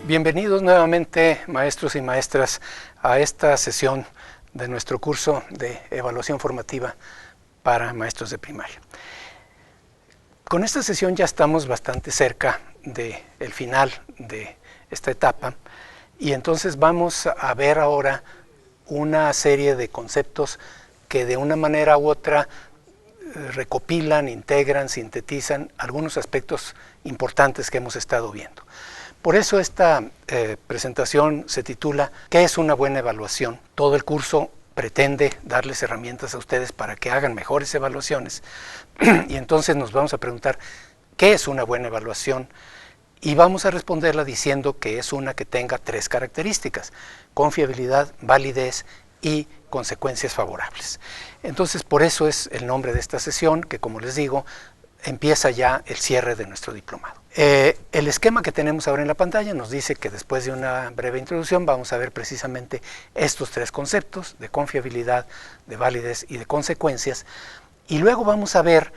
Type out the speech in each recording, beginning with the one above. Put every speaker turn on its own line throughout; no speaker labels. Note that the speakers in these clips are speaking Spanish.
Bienvenidos nuevamente, maestros y maestras, a esta sesión de nuestro curso de evaluación formativa para maestros de primaria. Con esta sesión ya estamos bastante cerca del final de esta etapa y entonces vamos a ver ahora una serie de conceptos que de una manera u otra recopilan, integran, sintetizan algunos aspectos importantes que hemos estado viendo. Por eso esta presentación se titula ¿Qué es una buena evaluación? Todo el curso pretende darles herramientas a ustedes para que hagan mejores evaluaciones y entonces nos vamos a preguntar ¿qué es una buena evaluación? Y vamos a responderla diciendo que es una que tenga tres características: confiabilidad, validez y consecuencias favorables. Entonces por eso es el nombre de esta sesión, que como les digo, empieza ya el cierre de nuestro diplomado. El esquema que tenemos ahora en la pantalla nos dice que después de una breve introducción vamos a ver precisamente estos tres conceptos de confiabilidad, de validez y de consecuencias, y luego vamos a ver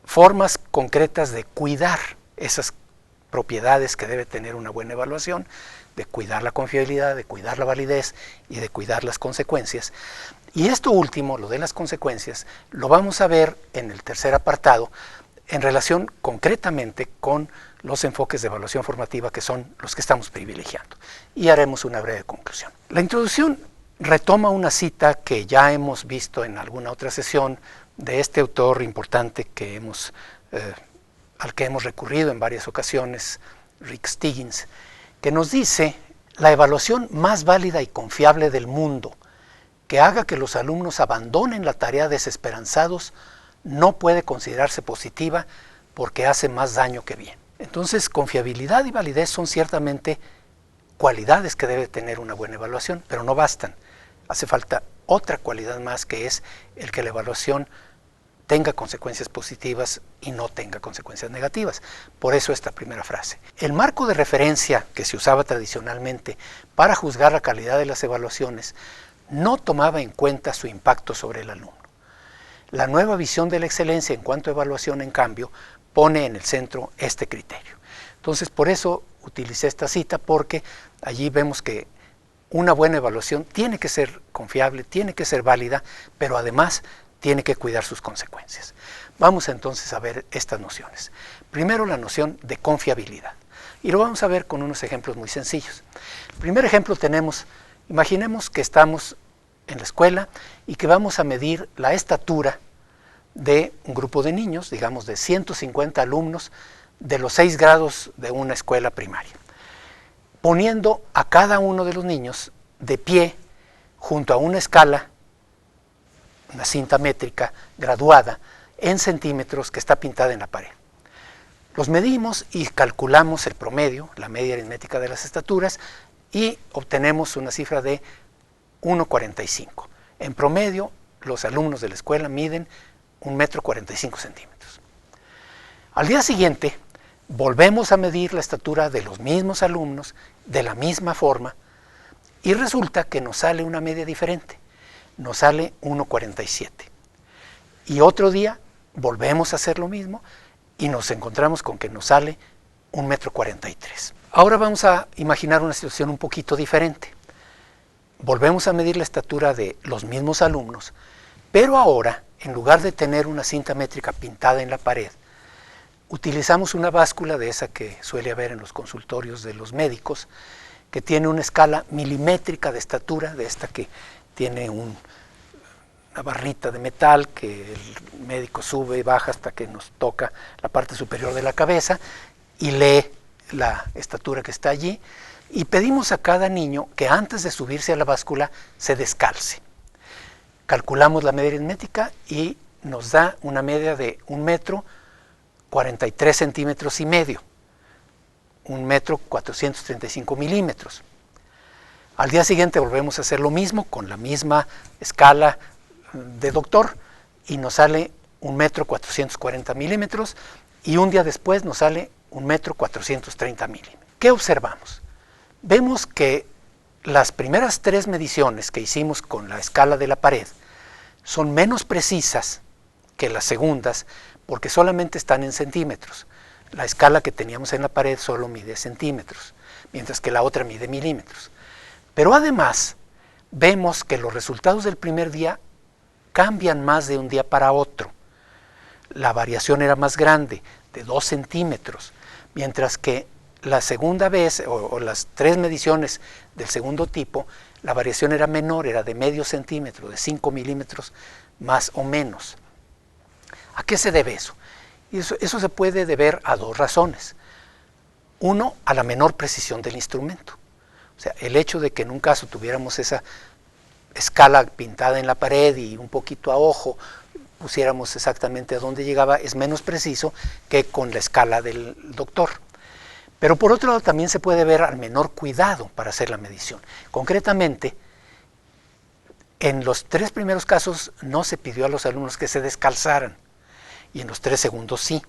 formas concretas de cuidar esas propiedades que debe tener una buena evaluación, de cuidar la confiabilidad, de cuidar la validez y de cuidar las consecuencias. Y esto último, lo de las consecuencias, lo vamos a ver en el tercer apartado, en relación concretamente con los enfoques de evaluación formativa que son los que estamos privilegiando. Y haremos una breve conclusión. La introducción retoma una cita que ya hemos visto en alguna otra sesión de este autor importante que al que hemos recurrido en varias ocasiones, Rick Stiggins, que nos dice: la evaluación más válida y confiable del mundo, que haga que los alumnos abandonen la tarea desesperanzados, no puede considerarse positiva porque hace más daño que bien. Entonces, confiabilidad y validez son ciertamente cualidades que debe tener una buena evaluación, pero no bastan. Hace falta otra cualidad más, que es el que la evaluación tenga consecuencias positivas y no tenga consecuencias negativas. Por eso esta primera frase. El marco de referencia que se usaba tradicionalmente para juzgar la calidad de las evaluaciones no tomaba en cuenta su impacto sobre el alumno. La nueva visión de la excelencia en cuanto a evaluación, en cambio, pone en el centro este criterio. Entonces, por eso utilicé esta cita, porque allí vemos que una buena evaluación tiene que ser confiable, tiene que ser válida, pero además tiene que cuidar sus consecuencias. Vamos entonces a ver estas nociones. Primero, la noción de confiabilidad. Y lo vamos a ver con unos ejemplos muy sencillos. El primer ejemplo tenemos, imaginemos que estamos en la escuela y que vamos a medir la estatura de un grupo de niños, digamos de 150 alumnos de los 6 grados de una escuela primaria, poniendo a cada uno de los niños de pie junto a una escala, una cinta métrica graduada en centímetros que está pintada en la pared. Los medimos y calculamos el promedio, la media aritmética de las estaturas, y obtenemos una cifra de 1,45. En promedio, los alumnos de la escuela miden 1,45 m. Al día siguiente, volvemos a medir la estatura de los mismos alumnos de la misma forma y resulta que nos sale una media diferente. Nos sale 1,47. Y otro día volvemos a hacer lo mismo y nos encontramos con que nos sale 1,43 m. Ahora vamos a imaginar una situación un poquito diferente. Volvemos a medir la estatura de los mismos alumnos, pero ahora, en lugar de tener una cinta métrica pintada en la pared, utilizamos una báscula de esa que suele haber en los consultorios de los médicos, que tiene una escala milimétrica de estatura, de esta que tiene una barrita de metal que el médico sube y baja hasta que nos toca la parte superior de la cabeza y lee la estatura que está allí. Y pedimos a cada niño que antes de subirse a la báscula se descalce. Calculamos la media aritmética y nos da una media de 1,43 centímetros y medio, 1,435 m. Al día siguiente volvemos a hacer lo mismo con la misma escala de doctor y nos sale 1,440 m, y un día después nos sale 1,430 m. ¿Qué observamos? Vemos que las primeras 3 mediciones que hicimos con la escala de la pared son menos precisas que las segundas porque solamente están en centímetros. La escala que teníamos en la pared solo mide centímetros, mientras que la otra mide milímetros. Pero además, vemos que los resultados del primer día cambian más de un día para otro. La variación era más grande, de 2 centímetros, mientras que la segunda vez, o las 3 mediciones del segundo tipo, la variación era menor, era de medio centímetro, de 5 milímetros más o menos. ¿A qué se debe eso? Y eso se puede deber a 2 razones. Uno, a la menor precisión del instrumento. O sea, el hecho de que en un caso tuviéramos esa escala pintada en la pared y un poquito a ojo, pusiéramos exactamente a dónde llegaba, es menos preciso que con la escala del doctor. Pero por otro lado también se puede ver al menor cuidado para hacer la medición. Concretamente, en los 3 primeros casos no se pidió a los alumnos que se descalzaran, y en los 3 segundos sí.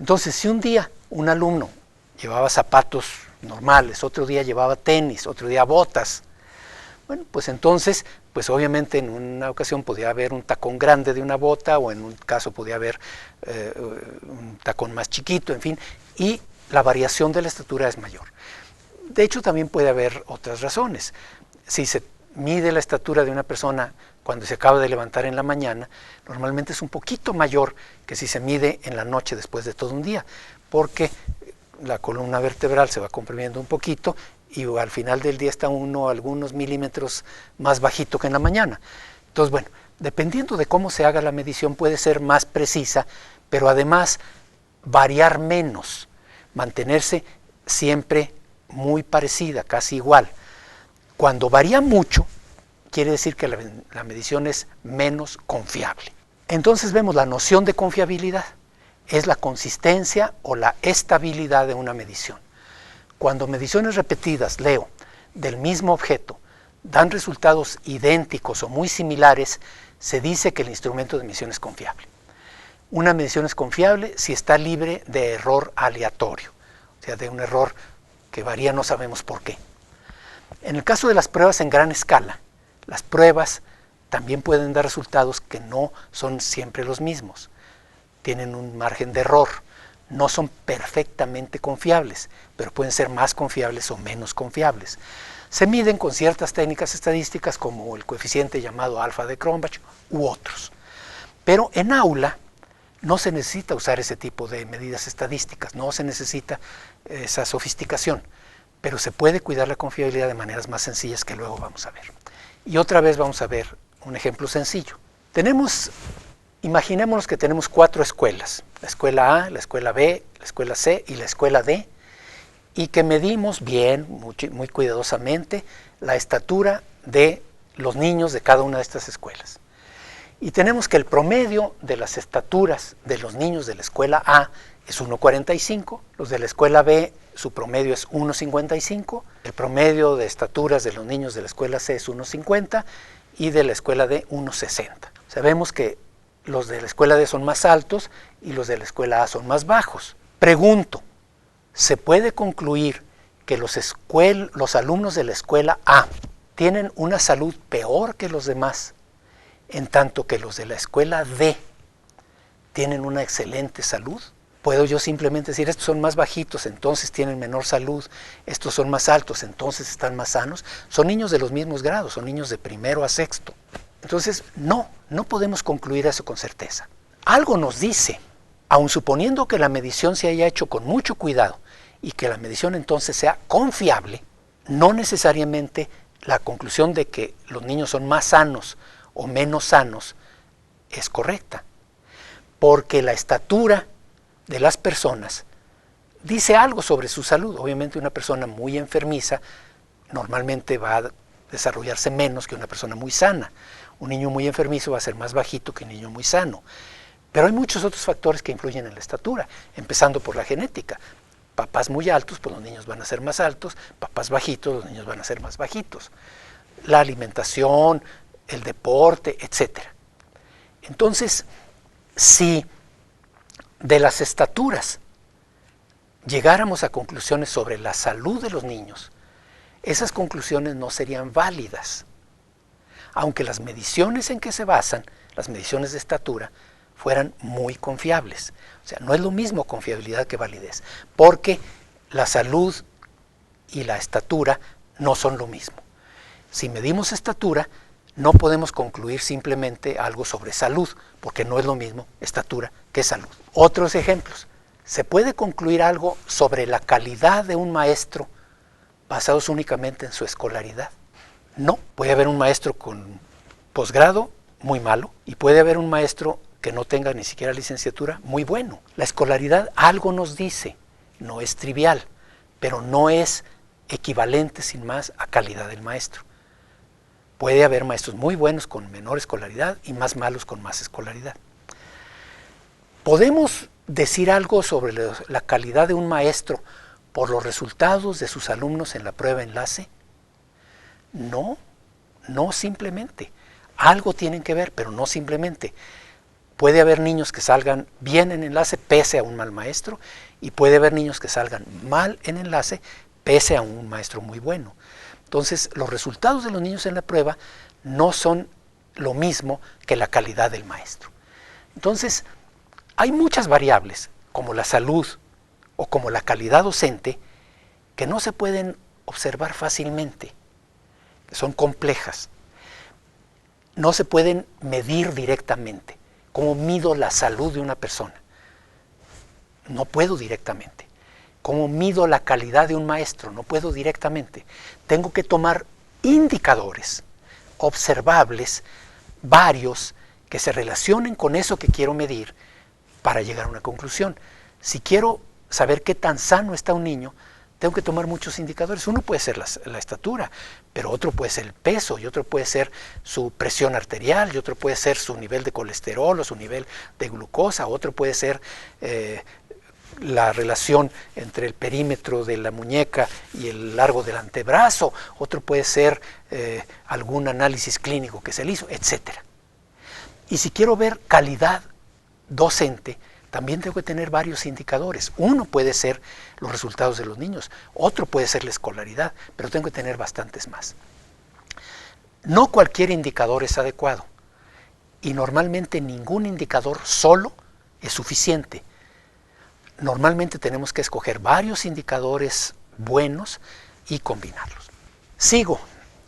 Entonces, si un día un alumno llevaba zapatos normales, otro día llevaba tenis, otro día botas, bueno, pues entonces, pues obviamente en una ocasión podía haber un tacón grande de una bota, o en un caso podía haber un tacón más chiquito, en fin, y la variación de la estatura es mayor. De hecho, también puede haber otras razones. Si se mide la estatura de una persona cuando se acaba de levantar en la mañana, normalmente es un poquito mayor que si se mide en la noche después de todo un día, porque la columna vertebral se va comprimiendo un poquito y al final del día está uno algunos milímetros más bajito que en la mañana. Entonces, bueno, dependiendo de cómo se haga la medición puede ser más precisa, pero además variar menos, mantenerse siempre muy parecida, casi igual. Cuando varía mucho, quiere decir que la medición es menos confiable. Entonces vemos la noción de confiabilidad. Es la consistencia o la estabilidad de una medición. Cuando mediciones repetidas, leo, del mismo objeto, dan resultados idénticos o muy similares, se dice que el instrumento de medición es confiable. Una medición es confiable si está libre de error aleatorio, o sea, de un error que varía, no sabemos por qué. En el caso de las pruebas en gran escala, las pruebas también pueden dar resultados que no son siempre los mismos. Tienen un margen de error, no son perfectamente confiables, pero pueden ser más confiables o menos confiables. Se miden con ciertas técnicas estadísticas como el coeficiente llamado alfa de Cronbach u otros. Pero en aula no se necesita usar ese tipo de medidas estadísticas, no se necesita esa sofisticación, pero se puede cuidar la confiabilidad de maneras más sencillas que luego vamos a ver. Y otra vez vamos a ver un ejemplo sencillo. Imaginémonos que tenemos 4 escuelas, la escuela A, la escuela B, la escuela C y la escuela D, y que medimos bien, muy cuidadosamente, la estatura de los niños de cada una de estas escuelas. Y tenemos que el promedio de las estaturas de los niños de la escuela A es 1,45, los de la escuela B su promedio es 1,55, el promedio de estaturas de los niños de la escuela C es 1,50 y de la escuela D 1,60. Sabemos que los de la escuela D son más altos y los de la escuela A son más bajos. Pregunto, ¿se puede concluir que los alumnos de la escuela A tienen una salud peor que los demás, en tanto que los de la escuela D tienen una excelente salud? ¿Puedo yo simplemente decir, estos son más bajitos, entonces tienen menor salud, estos son más altos, entonces están más sanos? Son niños de los mismos grados, son niños de primero a sexto. Entonces, no podemos concluir eso con certeza. Algo nos dice, aun suponiendo que la medición se haya hecho con mucho cuidado y que la medición entonces sea confiable, no necesariamente la conclusión de que los niños son más sanos o menos sanos es correcta, porque la estatura de las personas dice algo sobre su salud. Obviamente una persona muy enfermiza normalmente va a desarrollarse menos que una persona muy sana. Un niño muy enfermizo va a ser más bajito que un niño muy sano. Pero hay muchos otros factores que influyen en la estatura, empezando por la genética. Papás muy altos, pues los niños van a ser más altos, papás bajitos, los niños van a ser más bajitos. La alimentación, el deporte, etc. Entonces, si de las estaturas llegáramos a conclusiones sobre la salud de los niños, esas conclusiones no serían válidas, aunque las mediciones en que se basan, las mediciones de estatura, fueran muy confiables. O sea, no es lo mismo confiabilidad que validez, porque la salud y la estatura no son lo mismo. Si medimos estatura, no podemos concluir simplemente algo sobre salud, porque no es lo mismo estatura que salud. Otros ejemplos. ¿Se puede concluir algo sobre la calidad de un maestro basados únicamente en su escolaridad? No. Puede haber un maestro con posgrado muy malo y puede haber un maestro que no tenga ni siquiera licenciatura muy bueno. La escolaridad algo nos dice, no es trivial, pero no es equivalente sin más a calidad del maestro. Puede haber maestros muy buenos con menor escolaridad y más malos con más escolaridad. ¿Podemos decir algo sobre la calidad de un maestro por los resultados de sus alumnos en la prueba enlace? No, no simplemente. Algo tienen que ver, pero no simplemente. Puede haber niños que salgan bien en enlace pese a un mal maestro y puede haber niños que salgan mal en enlace pese a un maestro muy bueno. Entonces, los resultados de los niños en la prueba no son lo mismo que la calidad del maestro. Entonces, hay muchas variables, como la salud o como la calidad docente, que no se pueden observar fácilmente, que son complejas. No se pueden medir directamente. ¿Cómo mido la salud de una persona? No puedo directamente. ¿Cómo mido la calidad de un maestro? No puedo directamente. Tengo que tomar indicadores observables, varios, que se relacionen con eso que quiero medir para llegar a una conclusión. Si quiero saber qué tan sano está un niño, tengo que tomar muchos indicadores. Uno puede ser la estatura, pero otro puede ser el peso, y otro puede ser su presión arterial, y otro puede ser su nivel de colesterol o su nivel de glucosa, otro puede ser la relación entre el perímetro de la muñeca y el largo del antebrazo, otro puede ser algún análisis clínico que se le hizo, etc. Y si quiero ver calidad docente, también tengo que tener varios indicadores. Uno puede ser los resultados de los niños, otro puede ser la escolaridad, pero tengo que tener bastantes más. No cualquier indicador es adecuado y normalmente ningún indicador solo es suficiente. Normalmente tenemos que escoger varios indicadores buenos y combinarlos. Sigo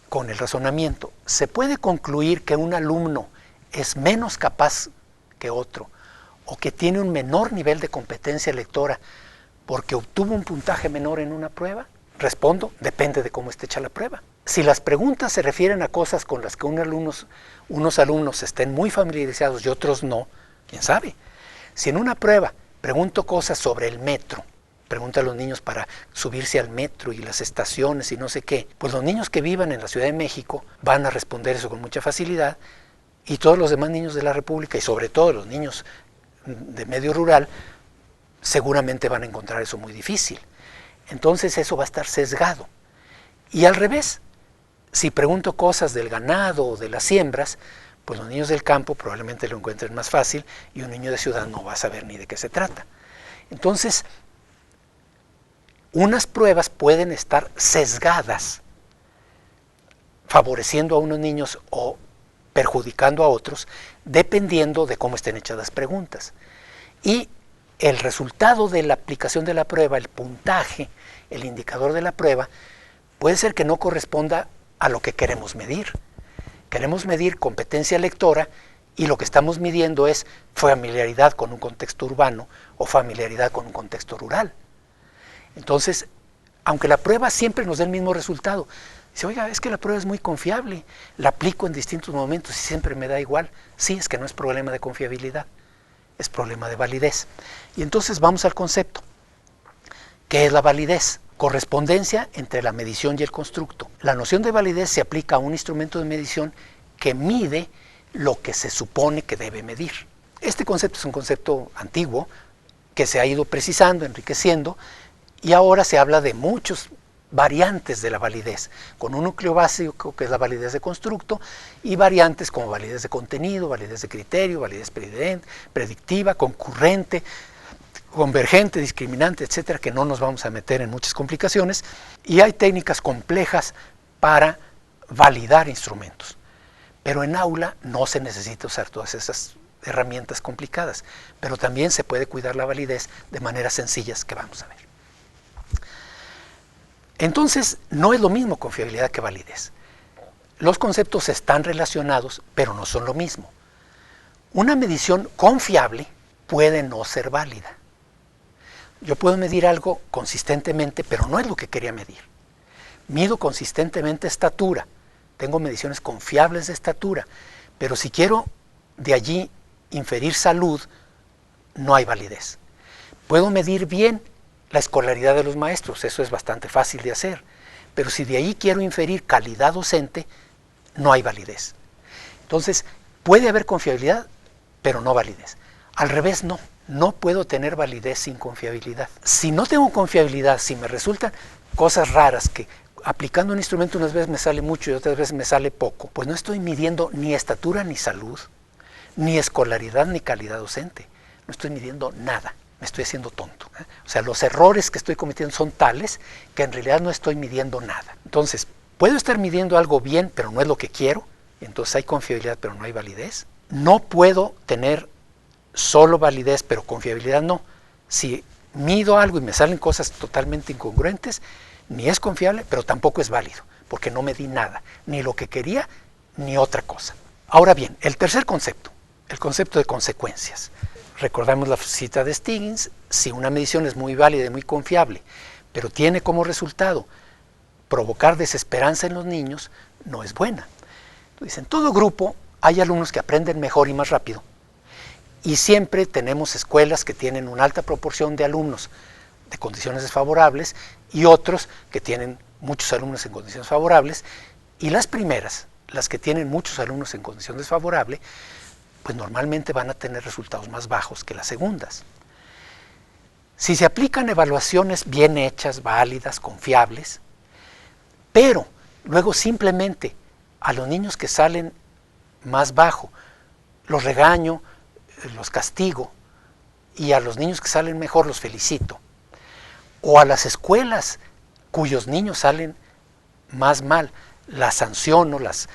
con el razonamiento. ¿Se puede concluir que un alumno es menos capaz que otro o que tiene un menor nivel de competencia lectora porque obtuvo un puntaje menor en una prueba? Respondo, depende de cómo esté hecha la prueba. Si las preguntas se refieren a cosas con las que unos alumnos estén muy familiarizados y otros no, quién sabe. Si en una prueba pregunto cosas sobre el metro, pregunto a los niños para subirse al metro y las estaciones y no sé qué, pues los niños que vivan en la Ciudad de México van a responder eso con mucha facilidad y todos los demás niños de la República y sobre todo los niños de medio rural seguramente van a encontrar eso muy difícil. Entonces eso va a estar sesgado. Y al revés, si pregunto cosas del ganado o de las siembras, pues los niños del campo probablemente lo encuentren más fácil y un niño de ciudad no va a saber ni de qué se trata. Entonces, unas pruebas pueden estar sesgadas, favoreciendo a unos niños o perjudicando a otros, dependiendo de cómo estén hechas las preguntas. Y el resultado de la aplicación de la prueba, el puntaje, el indicador de la prueba, puede ser que no corresponda a lo que queremos medir. Queremos medir competencia lectora y lo que estamos midiendo es familiaridad con un contexto urbano o familiaridad con un contexto rural. Entonces, aunque la prueba siempre nos dé el mismo resultado, dice, oiga, es que la prueba es muy confiable, la aplico en distintos momentos y siempre me da igual. Sí, es que no es problema de confiabilidad, es problema de validez. Y entonces vamos al concepto. ¿Qué es la validez? Correspondencia entre la medición y el constructo. La noción de validez se aplica a un instrumento de medición que mide lo que se supone que debe medir. Este concepto es un concepto antiguo que se ha ido precisando, enriqueciendo, y ahora se habla de muchas variantes de la validez, con un núcleo básico que es la validez de constructo y variantes como validez de contenido, validez de criterio, validez predictiva, concurrente, convergente, discriminante, etcétera, que no nos vamos a meter en muchas complicaciones, y hay técnicas complejas para validar instrumentos. Pero en aula no se necesita usar todas esas herramientas complicadas, pero también se puede cuidar la validez de maneras sencillas que vamos a ver. Entonces, no es lo mismo confiabilidad que validez. Los conceptos están relacionados, pero no son lo mismo. Una medición confiable puede no ser válida. Yo puedo medir algo consistentemente, pero no es lo que quería medir. Mido consistentemente estatura, tengo mediciones confiables de estatura, pero si quiero de allí inferir salud, no hay validez. Puedo medir bien la escolaridad de los maestros, eso es bastante fácil de hacer, pero si de ahí quiero inferir calidad docente, no hay validez. Entonces, puede haber confiabilidad, pero no validez. Al revés, no puedo tener validez sin confiabilidad. Si no tengo confiabilidad, si me resultan cosas raras que aplicando un instrumento unas veces me sale mucho y otras veces me sale poco, pues no estoy midiendo ni estatura ni salud, ni escolaridad ni calidad docente. No estoy midiendo nada, me estoy haciendo tonto. O sea, los errores que estoy cometiendo son tales que en realidad no estoy midiendo nada. Entonces, puedo estar midiendo algo bien, pero no es lo que quiero, entonces hay confiabilidad, pero no hay validez. No puedo tener solo validez, pero confiabilidad no. Si mido algo y me salen cosas totalmente incongruentes, ni es confiable, pero tampoco es válido, porque no medí nada, ni lo que quería, ni otra cosa. Ahora bien, el tercer concepto, el concepto de consecuencias. Recordamos la cita de Stiggins: si una medición es muy válida y muy confiable, pero tiene como resultado provocar desesperanza en los niños, no es buena. Entonces, en todo grupo hay alumnos que aprenden mejor y más rápido, y siempre tenemos escuelas que tienen una alta proporción de alumnos de condiciones desfavorables y otros que tienen muchos alumnos en condiciones favorables, y las primeras, las que tienen muchos alumnos en condición desfavorable, pues normalmente van a tener resultados más bajos que las segundas. Si se aplican evaluaciones bien hechas, válidas, confiables, pero luego simplemente a los niños que salen más bajo los regaño, los castigo, y a los niños que salen mejor los felicito, o a las escuelas cuyos niños salen más mal, las sanciono, les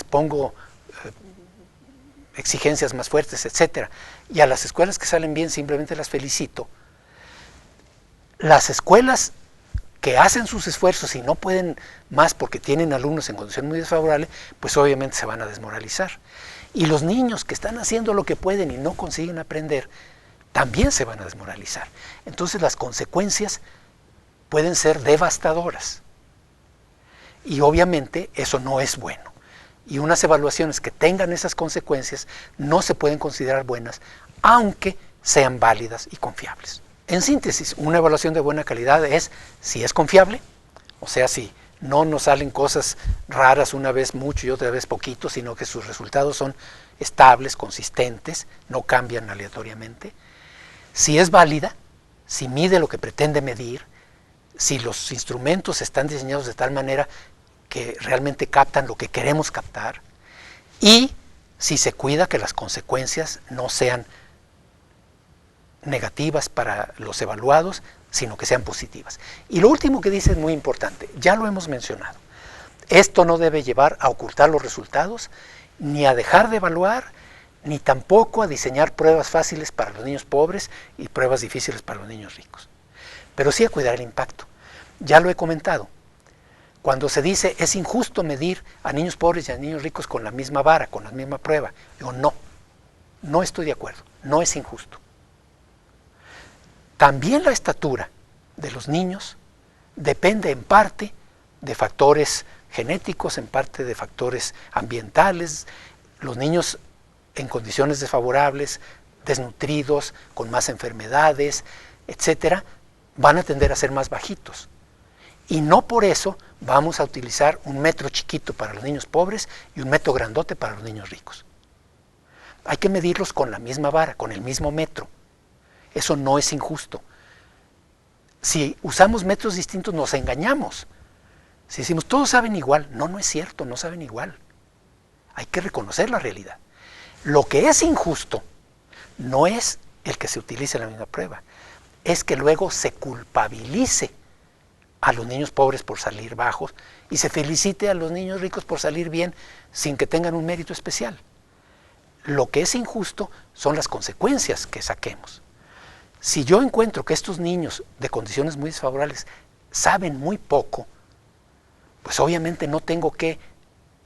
pongo exigencias más fuertes, etc. Y a las escuelas que salen bien simplemente las felicito. Las escuelas que hacen sus esfuerzos y no pueden más porque tienen alumnos en condición muy desfavorable, pues obviamente se van a desmoralizar. Y los niños que están haciendo lo que pueden y no consiguen aprender, también se van a desmoralizar. Entonces las consecuencias pueden ser devastadoras. Y obviamente eso no es bueno. Y unas evaluaciones que tengan esas consecuencias no se pueden considerar buenas, aunque sean válidas y confiables. En síntesis, una evaluación de buena calidad es si es confiable, o sea, si no nos salen cosas raras una vez mucho y otra vez poquito, sino que sus resultados son estables, consistentes, no cambian aleatoriamente. Si es válida, si mide lo que pretende medir, si los instrumentos están diseñados de tal manera que realmente captan lo que queremos captar, y si se cuida que las consecuencias no sean negativas para los evaluados, sino que sean positivas. Y lo último que dice es muy importante, ya lo hemos mencionado. Esto no debe llevar a ocultar los resultados, ni a dejar de evaluar, ni tampoco a diseñar pruebas fáciles para los niños pobres y pruebas difíciles para los niños ricos. Pero sí a cuidar el impacto. Ya lo he comentado. Cuando se dice es injusto medir a niños pobres y a niños ricos con la misma vara, con la misma prueba, digo no estoy de acuerdo, no es injusto. También la estatura de los niños depende en parte de factores genéticos, en parte de factores ambientales. Los niños en condiciones desfavorables, desnutridos, con más enfermedades, etcétera, van a tender a ser más bajitos. Y no por eso vamos a utilizar un metro chiquito para los niños pobres y un metro grandote para los niños ricos. Hay que medirlos con la misma vara, con el mismo metro. Eso no es injusto. Si usamos metros distintos nos engañamos. Si decimos todos saben igual, no es cierto, no saben igual. Hay que reconocer la realidad. Lo que es injusto no es el que se utilice la misma prueba, es que luego se culpabilice a los niños pobres por salir bajos y se felicite a los niños ricos por salir bien sin que tengan un mérito especial. Lo que es injusto son las consecuencias que saquemos. Si yo encuentro que estos niños de condiciones muy desfavorables saben muy poco, pues obviamente no tengo que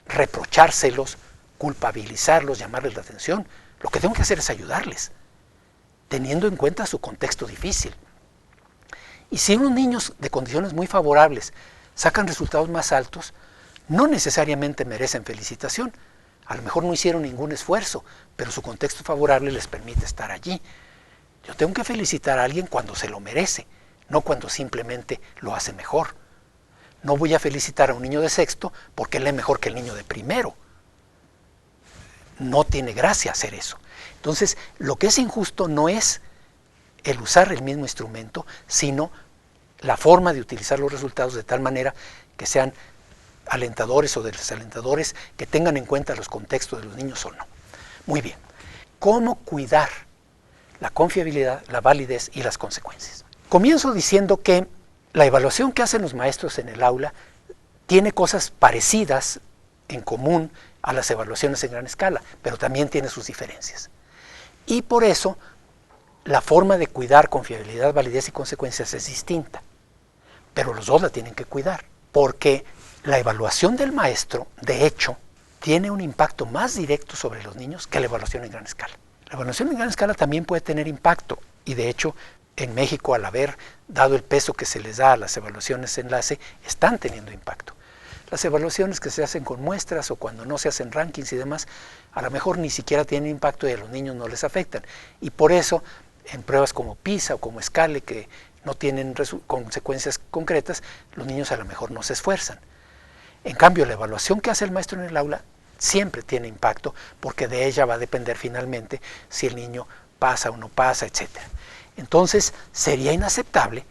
reprochárselos, culpabilizarlos, llamarles la atención. Lo que tengo que hacer es ayudarles, teniendo en cuenta su contexto difícil. Y si unos niños de condiciones muy favorables sacan resultados más altos, no necesariamente merecen felicitación. A lo mejor no hicieron ningún esfuerzo, pero su contexto favorable les permite estar allí. Yo tengo que felicitar a alguien cuando se lo merece, no cuando simplemente lo hace mejor. No voy a felicitar a un niño de sexto porque lee mejor que el niño de primero. No tiene gracia hacer eso. Entonces, lo que es injusto no es el usar el mismo instrumento, sino la forma de utilizar los resultados de tal manera que sean alentadores o desalentadores, que tengan en cuenta los contextos de los niños o no. Muy bien. ¿Cómo cuidar la confiabilidad, la validez y las consecuencias? Comienzo diciendo que la evaluación que hacen los maestros en el aula tiene cosas parecidas en común a las evaluaciones en gran escala, pero también tiene sus diferencias. Y por eso la forma de cuidar confiabilidad, validez y consecuencias es distinta. Pero los dos la tienen que cuidar, porque la evaluación del maestro, de hecho, tiene un impacto más directo sobre los niños que la evaluación en gran escala. La evaluación en gran escala también puede tener impacto, y de hecho, en México, al haber dado el peso que se les da a las evaluaciones enlace, están teniendo impacto. Las evaluaciones que se hacen con muestras o cuando no se hacen rankings y demás, a lo mejor ni siquiera tienen impacto y a los niños no les afectan. Y por eso, en pruebas como PISA o como SCALE, que no tienen consecuencias concretas, los niños a lo mejor no se esfuerzan. En cambio, la evaluación que hace el maestro en el aula siempre tiene impacto, porque de ella va a depender finalmente si el niño pasa o no pasa, etc. Entonces, sería inaceptable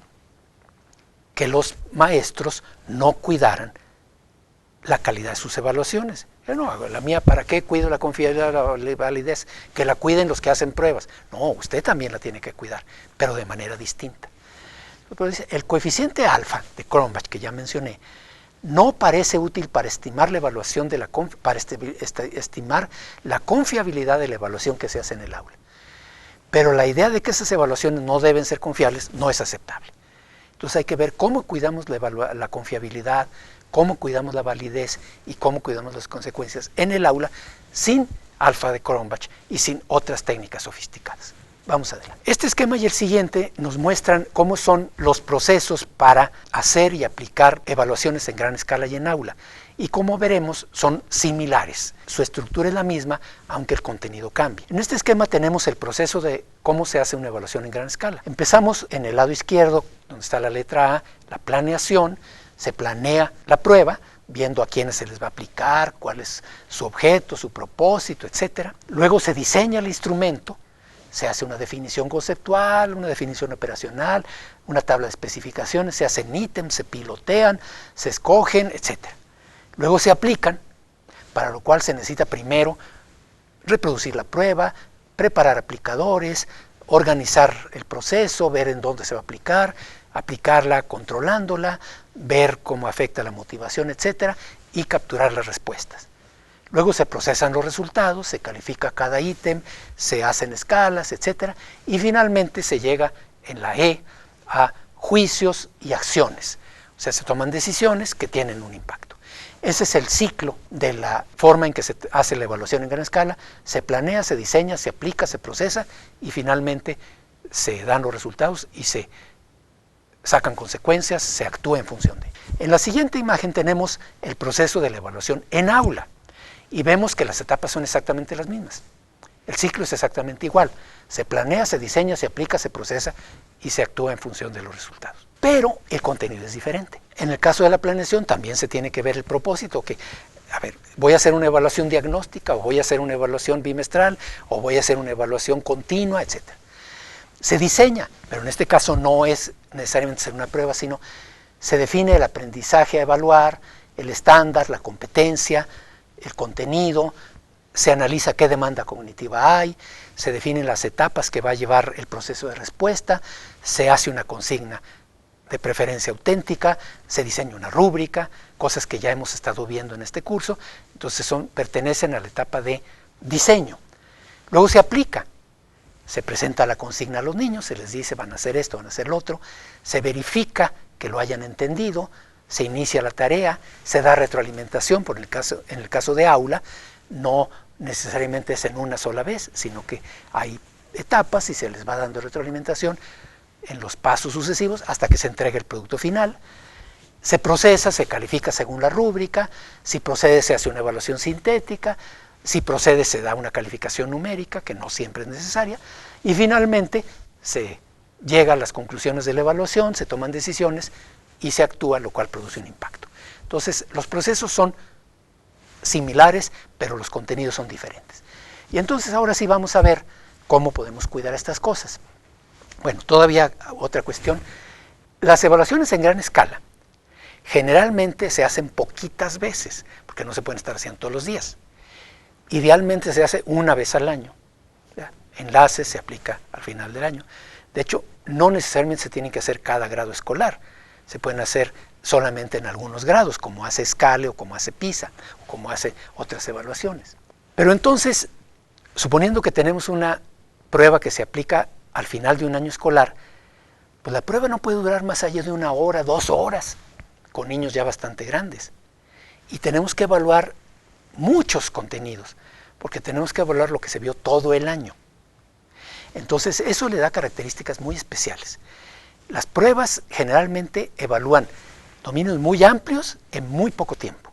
que los maestros no cuidaran la calidad de sus evaluaciones. Yo no hago la mía, ¿para qué cuido la confiabilidad, la validez? Que la cuiden los que hacen pruebas. No, usted también la tiene que cuidar, pero de manera distinta. El coeficiente alfa de Cronbach, que ya mencioné, no parece útil para estimar la evaluación para estimar la confiabilidad de la evaluación que se hace en el aula. Pero la idea de que esas evaluaciones no deben ser confiables no es aceptable. Entonces hay que ver cómo cuidamos la confiabilidad, cómo cuidamos la validez y cómo cuidamos las consecuencias en el aula sin alfa de Cronbach y sin otras técnicas sofisticadas. Vamos adelante. Este esquema y el siguiente nos muestran cómo son los procesos para hacer y aplicar evaluaciones en gran escala y en aula. Y como veremos, son similares. Su estructura es la misma, aunque el contenido cambie. En este esquema tenemos el proceso de cómo se hace una evaluación en gran escala. Empezamos en el lado izquierdo, donde está la letra A, la planeación. Se planea la prueba, viendo a quiénes se les va a aplicar, cuál es su objeto, su propósito, etc. Luego se diseña el instrumento. Se hace una definición conceptual, una definición operacional, una tabla de especificaciones, se hacen ítems, se pilotean, se escogen, etc. Luego se aplican, para lo cual se necesita primero reproducir la prueba, preparar aplicadores, organizar el proceso, ver en dónde se va a aplicar, aplicarla controlándola, ver cómo afecta la motivación, etc. y capturar las respuestas. Luego se procesan los resultados, se califica cada ítem, se hacen escalas, etc. Y finalmente se llega en la E a juicios y acciones. O sea, se toman decisiones que tienen un impacto. Ese es el ciclo de la forma en que se hace la evaluación en gran escala. Se planea, se diseña, se aplica, se procesa y finalmente se dan los resultados y se sacan consecuencias, se actúa en función de. En la siguiente imagen tenemos el proceso de la evaluación en aula. Y vemos que las etapas son exactamente las mismas. El ciclo es exactamente igual. Se planea, se diseña, se aplica, se procesa y se actúa en función de los resultados. Pero el contenido es diferente. En el caso de la planeación también se tiene que ver el propósito, que, a ver, voy a hacer una evaluación diagnóstica, o voy a hacer una evaluación bimestral, o voy a hacer una evaluación continua, etc. Se diseña, pero en este caso no es necesariamente hacer una prueba, sino se define el aprendizaje a evaluar, el estándar, la competencia, el contenido, se analiza qué demanda cognitiva hay, se definen las etapas que va a llevar el proceso de respuesta, se hace una consigna de preferencia auténtica, se diseña una rúbrica, cosas que ya hemos estado viendo en este curso, entonces pertenecen a la etapa de diseño. Luego se aplica, se presenta la consigna a los niños, se les dice van a hacer esto, van a hacer lo otro, se verifica que lo hayan entendido, se inicia la tarea, se da retroalimentación, en el caso de aula, no necesariamente es en una sola vez, sino que hay etapas y se les va dando retroalimentación en los pasos sucesivos hasta que se entregue el producto final. Se procesa, se califica según la rúbrica, si procede se hace una evaluación sintética, si procede se da una calificación numérica, que no siempre es necesaria, y finalmente se llega a las conclusiones de la evaluación, se toman decisiones y se actúa, lo cual produce un impacto. Entonces, los procesos son similares, pero los contenidos son diferentes. Y entonces ahora sí vamos a ver cómo podemos cuidar estas cosas. Bueno, todavía otra cuestión. Las evaluaciones en gran escala generalmente se hacen poquitas veces, porque no se pueden estar haciendo todos los días. Idealmente se hace una vez al año. Enlaces se aplica al final del año. De hecho, no necesariamente se tienen que hacer cada grado escolar. Se pueden hacer solamente en algunos grados, como hace Scale o como hace PISA, o como hace otras evaluaciones. Pero entonces, suponiendo que tenemos una prueba que se aplica al final de un año escolar, pues la prueba no puede durar más allá de 1 hora, 2 horas, con niños ya bastante grandes. Y tenemos que evaluar muchos contenidos, porque tenemos que evaluar lo que se vio todo el año. Entonces, eso le da características muy especiales. Las pruebas generalmente evalúan dominios muy amplios en muy poco tiempo.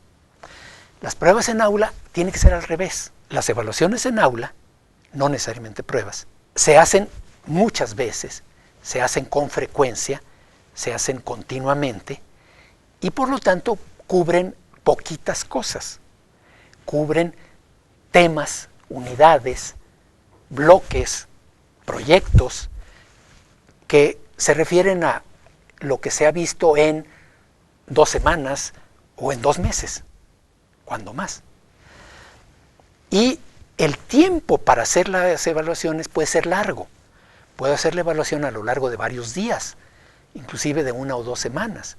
Las pruebas en aula tienen que ser al revés. Las evaluaciones en aula, no necesariamente pruebas, se hacen muchas veces, se hacen con frecuencia, se hacen continuamente y por lo tanto cubren poquitas cosas. Cubren temas, unidades, bloques, proyectos que se refieren a lo que se ha visto en 2 semanas o en 2 meses, cuando más. Y el tiempo para hacer las evaluaciones puede ser largo. Puedo hacer la evaluación a lo largo de varios días, inclusive de 1 o 2 semanas.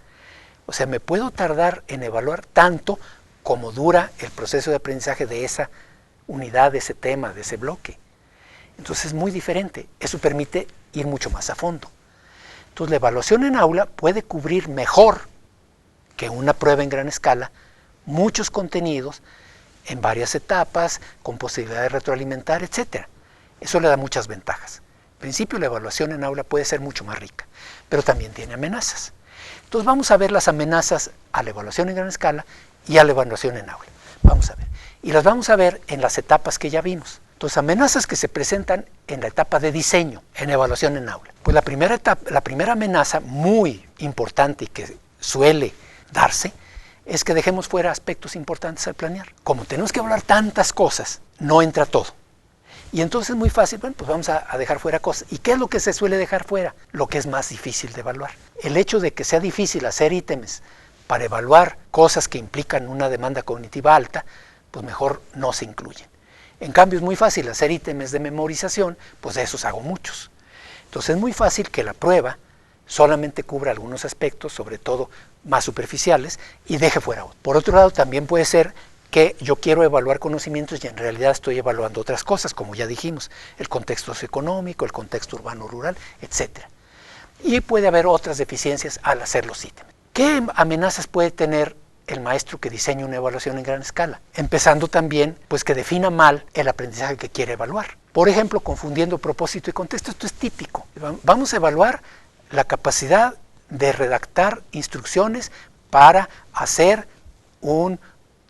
O sea, me puedo tardar en evaluar tanto como dura el proceso de aprendizaje de esa unidad, de ese tema, de ese bloque. Entonces es muy diferente. Eso permite ir mucho más a fondo. Entonces la evaluación en aula puede cubrir mejor que una prueba en gran escala muchos contenidos en varias etapas, con posibilidad de retroalimentar, etc. Eso le da muchas ventajas. En principio la evaluación en aula puede ser mucho más rica, pero también tiene amenazas. Entonces vamos a ver las amenazas a la evaluación en gran escala y a la evaluación en aula. Vamos a ver. Y las vamos a ver en las etapas que ya vimos. Entonces, amenazas que se presentan en la etapa de diseño, en evaluación en aula. Pues la primera amenaza muy importante y que suele darse es que dejemos fuera aspectos importantes al planear. Como tenemos que hablar tantas cosas, no entra todo. Y entonces es muy fácil, bueno, pues vamos a dejar fuera cosas. ¿Y qué es lo que se suele dejar fuera? Lo que es más difícil de evaluar. El hecho de que sea difícil hacer ítems para evaluar cosas que implican una demanda cognitiva alta, pues mejor no se incluyen. En cambio es muy fácil hacer ítems de memorización, pues de esos hago muchos. Entonces es muy fácil que la prueba solamente cubra algunos aspectos, sobre todo más superficiales, y deje fuera otros. Por otro lado, también puede ser que yo quiero evaluar conocimientos y en realidad estoy evaluando otras cosas, como ya dijimos, el contexto socioeconómico, el contexto urbano-rural, etc. Y puede haber otras deficiencias al hacer los ítems. ¿Qué amenazas puede tener el maestro que diseña una evaluación en gran escala? Empezando también, pues que defina mal el aprendizaje que quiere evaluar. Por ejemplo, confundiendo propósito y contexto. Esto es típico. Vamos a evaluar la capacidad de redactar instrucciones para hacer un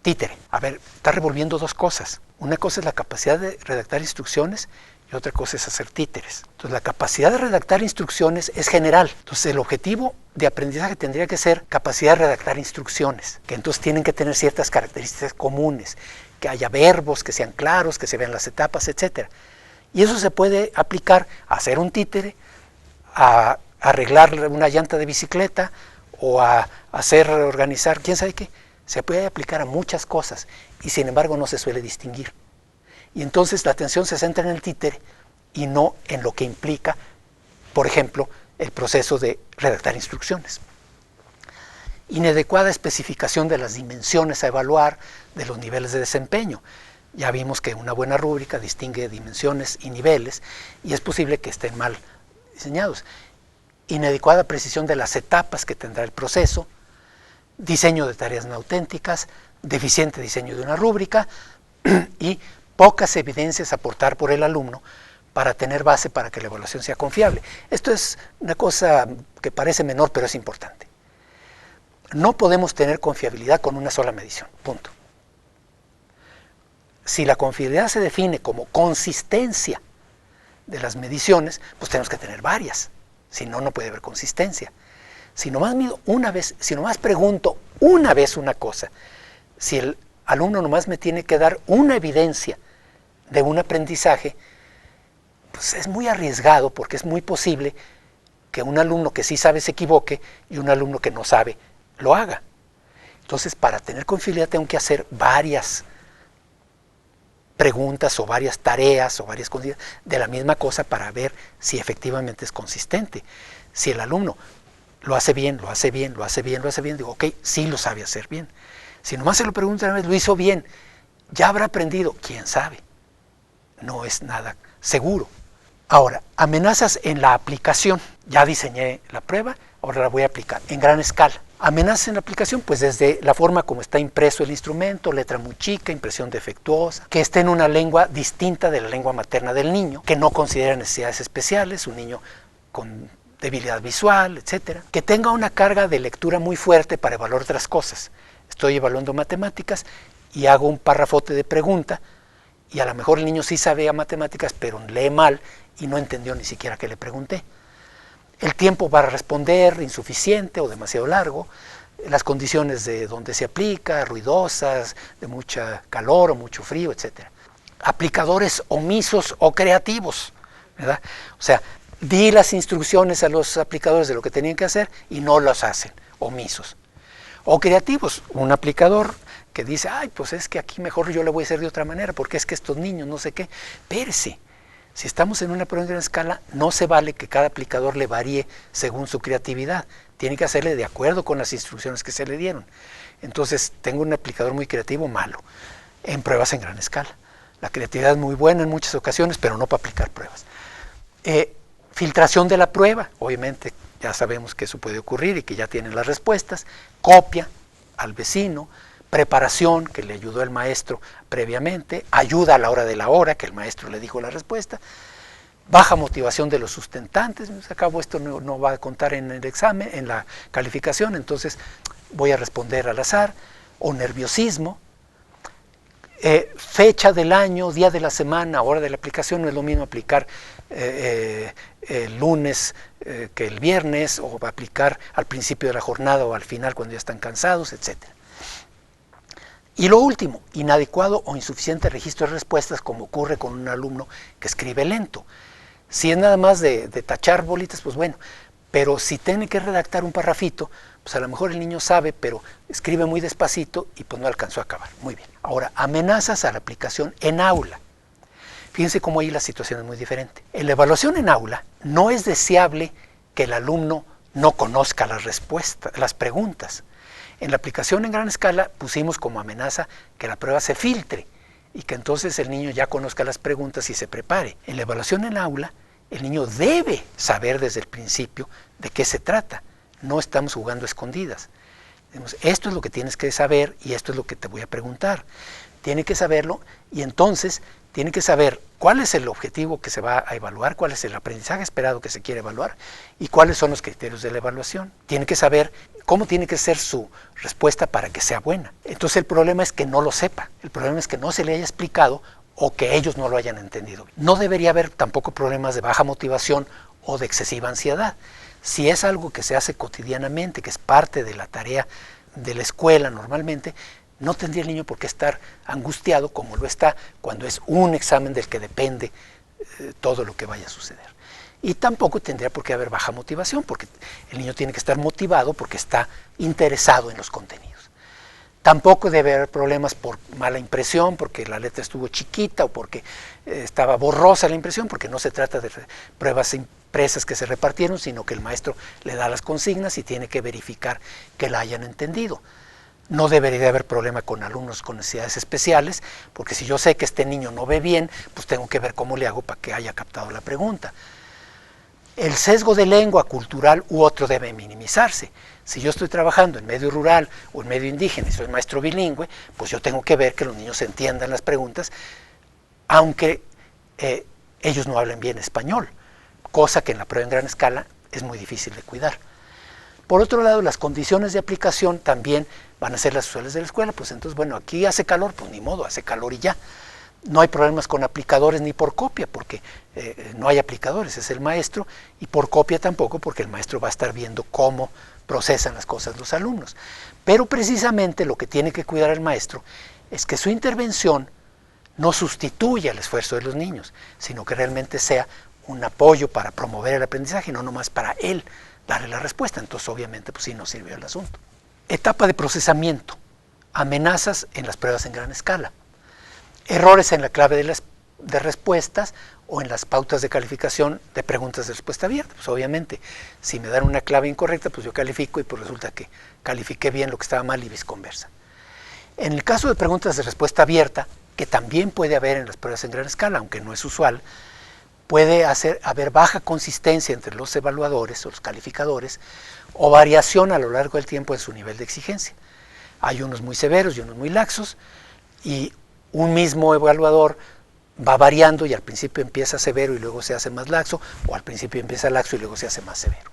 títere. A ver, está revolviendo 2 cosas. Una cosa es la capacidad de redactar instrucciones y otra cosa es hacer títeres. Entonces, la capacidad de redactar instrucciones es general. Entonces, el objetivo de aprendizaje tendría que ser capacidad de redactar instrucciones, que entonces tienen que tener ciertas características comunes, que haya verbos, que sean claros, que se vean las etapas, etc. Y eso se puede aplicar a hacer un títere, a arreglar una llanta de bicicleta o a hacer organizar, quién sabe qué. Se puede aplicar a muchas cosas y sin embargo no se suele distinguir. Y entonces la atención se centra en el títere y no en lo que implica, por ejemplo, el proceso de redactar instrucciones. Inadecuada especificación de las dimensiones a evaluar, de los niveles de desempeño. Ya vimos que una buena rúbrica distingue dimensiones y niveles y es posible que estén mal diseñados. inadecuada precisión de las etapas que tendrá el proceso, diseño de tareas no auténticas, deficiente diseño de una rúbrica y pocas evidencias a aportar por el alumno para tener base para que la evaluación sea confiable. Esto es una cosa que parece menor, pero es importante. No podemos tener confiabilidad con una sola medición, punto. Si la confiabilidad se define como consistencia de las mediciones, pues tenemos que tener varias, si no, no puede haber consistencia. Si nomás mido una vez, si nomás pregunto una vez una cosa, si el alumno nomás me tiene que dar una evidencia de un aprendizaje, pues es muy arriesgado porque es muy posible que un alumno que sí sabe se equivoque y un alumno que no sabe lo haga. Entonces, para tener confiabilidad tengo que hacer varias preguntas o varias tareas o varias cosas de la misma cosa para ver si efectivamente es consistente. Si el alumno lo hace bien, lo hace bien, lo hace bien, lo hace bien, digo, ok, sí lo sabe hacer bien. Si nomás se lo pregunta una vez, lo hizo bien, ya habrá aprendido, quién sabe. No es nada seguro. Ahora, amenazas en la aplicación. Ya diseñé la prueba, ahora la voy a aplicar en gran escala. Amenazas en la aplicación, pues desde la forma como está impreso el instrumento, letra muy chica, impresión defectuosa, que esté en una lengua distinta de la lengua materna del niño, que no considera necesidades especiales, un niño con debilidad visual, etcétera, que tenga una carga de lectura muy fuerte para evaluar otras cosas. Estoy evaluando matemáticas y hago un párrafote de pregunta y a lo mejor el niño sí sabe a matemáticas, pero lee mal y no entendió ni siquiera que le pregunté. El tiempo para responder, insuficiente o demasiado largo, las condiciones de donde se aplica, ruidosas, de mucha calor o mucho frío, etc. Aplicadores omisos o creativos, ¿verdad? O sea, di las instrucciones a los aplicadores de lo que tenían que hacer y no las hacen, omisos. O creativos, un aplicador que dice, ay, pues es que aquí mejor yo le voy a hacer de otra manera, porque es que estos niños no sé qué. Espérese. Si estamos en una prueba en gran escala, no se vale que cada aplicador le varíe según su creatividad. Tiene que hacerle de acuerdo con las instrucciones que se le dieron. Entonces, tengo un aplicador muy creativo, malo, en pruebas en gran escala. La creatividad es muy buena en muchas ocasiones, pero no para aplicar pruebas. Filtración de la prueba, obviamente ya sabemos que eso puede ocurrir y que ya tienen las respuestas. Copia al vecino. Preparación, que le ayudó el maestro previamente, ayuda a la hora de la hora, que el maestro le dijo la respuesta, baja motivación de los sustentantes, acabo esto no va a contar en el examen, en la calificación, entonces voy a responder al azar, o nerviosismo, fecha del año, día de la semana, hora de la aplicación, no es lo mismo aplicar el lunes que el viernes, o aplicar al principio de la jornada o al final cuando ya están cansados, etcétera. Y lo último, inadecuado o insuficiente registro de respuestas, como ocurre con un alumno que escribe lento. Si es nada más de tachar bolitas, pues bueno, pero si tiene que redactar un parrafito, pues a lo mejor el niño sabe, pero escribe muy despacito y pues no alcanzó a acabar. Muy bien. Ahora, amenazas a la aplicación en aula. Fíjense cómo ahí la situación es muy diferente. En la evaluación en aula, no es deseable que el alumno no conozca las respuestas, las preguntas. En la aplicación en gran escala pusimos como amenaza que la prueba se filtre y que entonces el niño ya conozca las preguntas y se prepare. En la evaluación en aula, el niño debe saber desde el principio de qué se trata. No estamos jugando a escondidas. Esto es lo que tienes que saber y esto es lo que te voy a preguntar. Tiene que saberlo y entonces tiene que saber cuál es el objetivo que se va a evaluar, cuál es el aprendizaje esperado que se quiere evaluar y cuáles son los criterios de la evaluación. Tiene que saber cómo tiene que ser su respuesta para que sea buena. Entonces el problema es que no lo sepa, el problema es que no se le haya explicado o que ellos no lo hayan entendido. No debería haber tampoco problemas de baja motivación o de excesiva ansiedad. Si es algo que se hace cotidianamente, que es parte de la tarea de la escuela normalmente, no tendría el niño por qué estar angustiado como lo está cuando es un examen del que depende todo lo que vaya a suceder. Y tampoco tendría por qué haber baja motivación, porque el niño tiene que estar motivado porque está interesado en los contenidos. Tampoco debe haber problemas por mala impresión, porque la letra estuvo chiquita o porque estaba borrosa la impresión, porque no se trata de pruebas impresas que se repartieron, sino que el maestro le da las consignas y tiene que verificar que la hayan entendido. No debería haber problema con alumnos con necesidades especiales, porque si yo sé que este niño no ve bien, pues tengo que ver cómo le hago para que haya captado la pregunta. El sesgo de lengua, cultural u otro debe minimizarse. Si yo estoy trabajando en medio rural o en medio indígena y soy maestro bilingüe, pues yo tengo que ver que los niños entiendan las preguntas, aunque ellos no hablen bien español, cosa que en la prueba en gran escala es muy difícil de cuidar. Por otro lado, las condiciones de aplicación también van a ser las usuales de la escuela, pues entonces, bueno, aquí hace calor, pues ni modo, hace calor y ya. No hay problemas con aplicadores ni por copia, porque no hay aplicadores, es el maestro, y por copia tampoco, porque el maestro va a estar viendo cómo procesan las cosas los alumnos. Pero precisamente lo que tiene que cuidar el maestro es que su intervención no sustituya el esfuerzo de los niños, sino que realmente sea un apoyo para promover el aprendizaje, no nomás para él darle la respuesta. Entonces, obviamente, pues sí, no sirvió el asunto. Etapa de procesamiento. Amenazas en las pruebas en gran escala. Errores en la clave de respuestas o en las pautas de calificación de preguntas de respuesta abierta. Pues obviamente, si me dan una clave incorrecta, pues yo califico y pues resulta que califiqué bien lo que estaba mal y viceversa. En el caso de preguntas de respuesta abierta, que también puede haber en las pruebas en gran escala, aunque no es usual, puede haber baja consistencia entre los evaluadores o los calificadores o variación a lo largo del tiempo en su nivel de exigencia. Hay unos muy severos y unos muy laxos, y un mismo evaluador va variando y al principio empieza severo y luego se hace más laxo, o al principio empieza laxo y luego se hace más severo,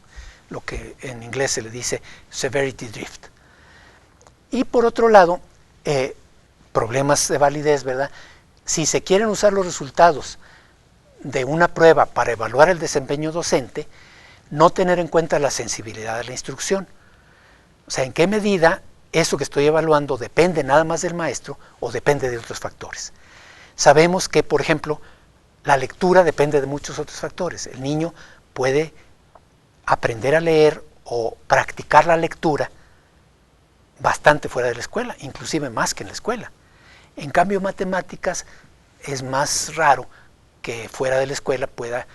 lo que en inglés se le dice severity drift. Y por otro lado, problemas de validez, ¿verdad? Si se quieren usar los resultados de una prueba para evaluar el desempeño docente, no tener en cuenta la sensibilidad de la instrucción. O sea, en qué medida eso que estoy evaluando depende nada más del maestro o depende de otros factores. Sabemos que, por ejemplo, la lectura depende de muchos otros factores. El niño puede aprender a leer o practicar la lectura bastante fuera de la escuela, inclusive más que en la escuela. En cambio, matemáticas es más raro que fuera de la escuela pueda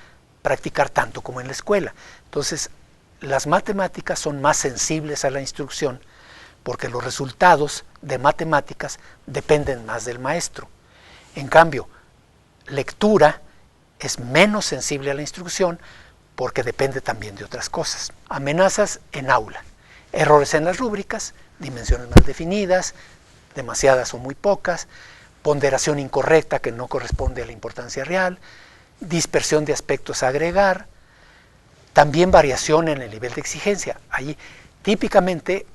practicar tanto como en la escuela. Entonces, las matemáticas son más sensibles a la instrucción porque los resultados de matemáticas dependen más del maestro. En cambio, lectura es menos sensible a la instrucción porque depende también de otras cosas. Amenazas en aula. Errores en las rúbricas, dimensiones mal definidas, demasiadas o muy pocas, ponderación incorrecta que no corresponde a la importancia real, dispersión de aspectos a agregar, también variación en el nivel de exigencia. Allí típicamente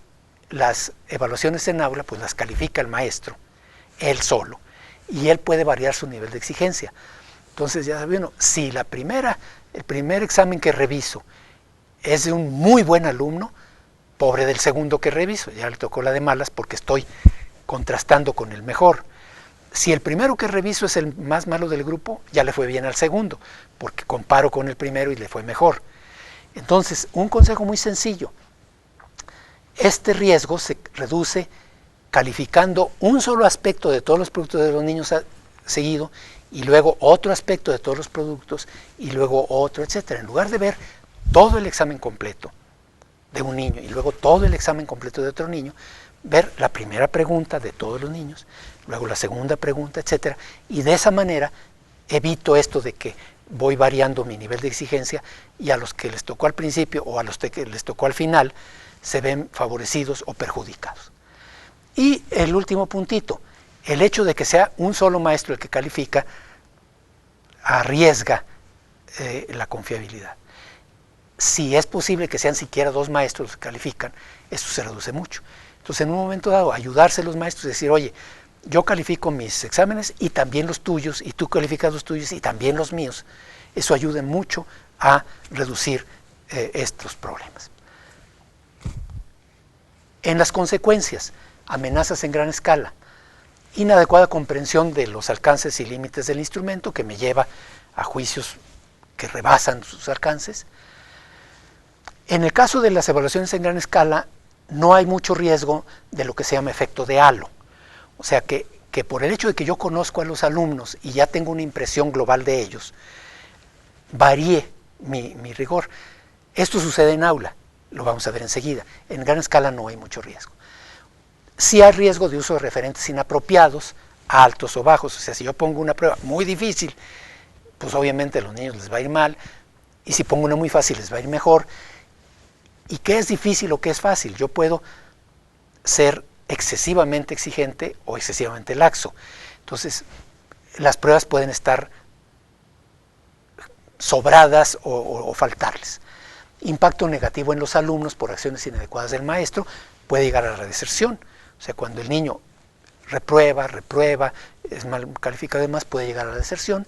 las evaluaciones en aula pues las califica el maestro, él solo, y él puede variar su nivel de exigencia. Entonces ya sabe uno, si el primer examen que reviso es de un muy buen alumno, pobre del segundo que reviso, ya le tocó la de malas porque estoy contrastando con el mejor. Si el primero que reviso es el más malo del grupo, ya le fue bien al segundo, porque comparo con el primero y le fue mejor. Entonces, un consejo muy sencillo. Este riesgo se reduce calificando un solo aspecto de todos los productos de los niños seguido, y luego otro aspecto de todos los productos, y luego otro, etcétera. En lugar de ver todo el examen completo de un niño y luego todo el examen completo de otro niño, ver la primera pregunta de todos los niños, luego la segunda pregunta, etcétera, y de esa manera evito esto de que voy variando mi nivel de exigencia y a los que les tocó al principio o a los que les tocó al final se ven favorecidos o perjudicados. Y el último puntito, el hecho de que sea un solo maestro el que califica arriesga la confiabilidad. Si es posible que sean siquiera dos maestros los que califican, eso se reduce mucho. Entonces, en un momento dado, ayudarse a los maestros y decir, oye, yo califico mis exámenes y también los tuyos, y tú calificas los tuyos y también los míos. Eso ayuda mucho a reducir estos problemas. En las consecuencias, amenazas en gran escala, inadecuada comprensión de los alcances y límites del instrumento que me lleva a juicios que rebasan sus alcances. En el caso de las evaluaciones en gran escala, no hay mucho riesgo de lo que se llama efecto de halo. O sea que por el hecho de que yo conozco a los alumnos y ya tengo una impresión global de ellos, varíe mi rigor. Esto sucede en aula, lo vamos a ver enseguida. En gran escala no hay mucho riesgo. Sí hay riesgo de uso de referentes inapropiados, altos o bajos. O sea, si yo pongo una prueba muy difícil, pues obviamente a los niños les va a ir mal. Y si pongo una muy fácil les va a ir mejor. ¿Y qué es difícil o qué es fácil? Yo puedo ser excesivamente exigente o excesivamente laxo. Entonces, las pruebas pueden estar sobradas o faltarles. Impacto negativo en los alumnos por acciones inadecuadas del maestro puede llegar a la deserción. O sea, cuando el niño reprueba, es mal calificado y demás, puede llegar a la deserción.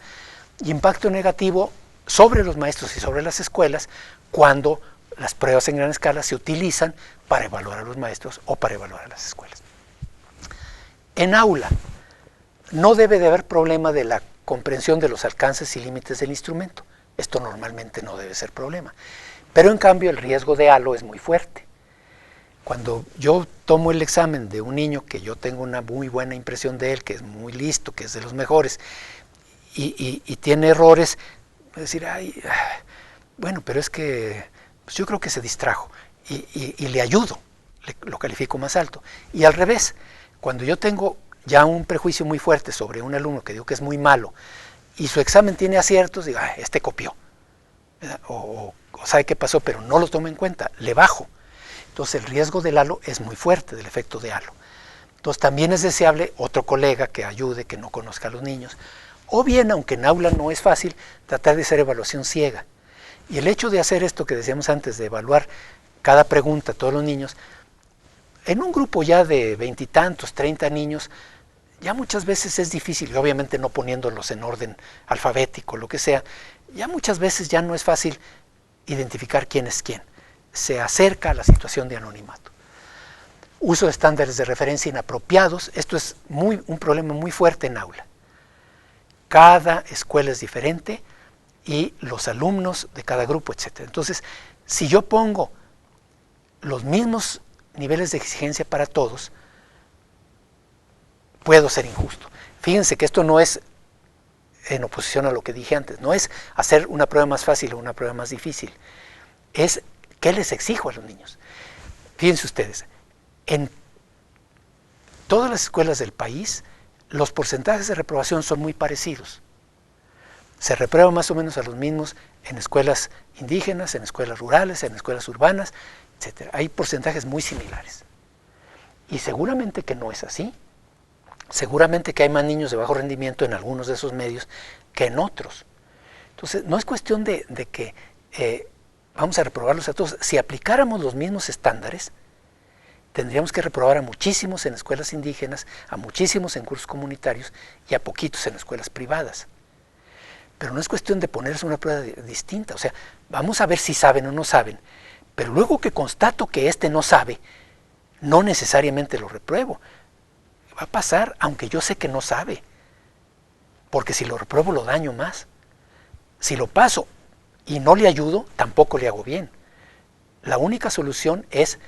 Y impacto negativo sobre los maestros y sobre las escuelas cuando las pruebas en gran escala se utilizan para evaluar a los maestros o para evaluar a las escuelas. En aula, no debe de haber problema de la comprensión de los alcances y límites del instrumento. Esto normalmente no debe ser problema. Pero en cambio el riesgo de halo es muy fuerte. Cuando yo tomo el examen de un niño que yo tengo una muy buena impresión de él, que es muy listo, que es de los mejores, y tiene errores, voy a decir, bueno, pero es que pues yo creo que se distrajo y le ayudo, lo califico más alto. Y al revés, cuando yo tengo ya un prejuicio muy fuerte sobre un alumno que digo que es muy malo y su examen tiene aciertos, digo, este copió, o sabe qué pasó, pero no lo tomo en cuenta, le bajo. Entonces el riesgo del halo es muy fuerte, del efecto de halo. Entonces también es deseable otro colega que ayude, que no conozca a los niños, o bien, aunque en aula no es fácil, tratar de hacer evaluación ciega. Y el hecho de hacer esto que decíamos antes, de evaluar cada pregunta a todos los niños, en un grupo ya de 20 y tantos, 30 niños, ya muchas veces es difícil, y obviamente no poniéndolos en orden alfabético, lo que sea, ya muchas veces ya no es fácil identificar quién es quién. Se acerca a la situación de anonimato. Uso de estándares de referencia inapropiados, esto es un problema muy fuerte en aula. Cada escuela es diferente y los alumnos de cada grupo, etc. Entonces, si yo pongo los mismos niveles de exigencia para todos, puedo ser injusto. Fíjense que esto no es en oposición a lo que dije antes, no es hacer una prueba más fácil o una prueba más difícil, es qué les exijo a los niños. Fíjense ustedes, en todas las escuelas del país, los porcentajes de reprobación son muy parecidos. Se reprueba más o menos a los mismos en escuelas indígenas, en escuelas rurales, en escuelas urbanas, etc. Hay porcentajes muy similares. Y seguramente que no es así. Seguramente que hay más niños de bajo rendimiento en algunos de esos medios que en otros. Entonces, no es cuestión de que vamos a reprobarlos a todos. Si aplicáramos los mismos estándares, tendríamos que reprobar a muchísimos en escuelas indígenas, a muchísimos en cursos comunitarios y a poquitos en escuelas privadas. Pero no es cuestión de ponerse una prueba distinta. O sea, vamos a ver si saben o no saben. Pero luego que constato que este no sabe, no necesariamente lo repruebo. Va a pasar, aunque yo sé que no sabe. Porque si lo repruebo lo daño más. Si lo paso y no le ayudo, tampoco le hago bien. La única solución es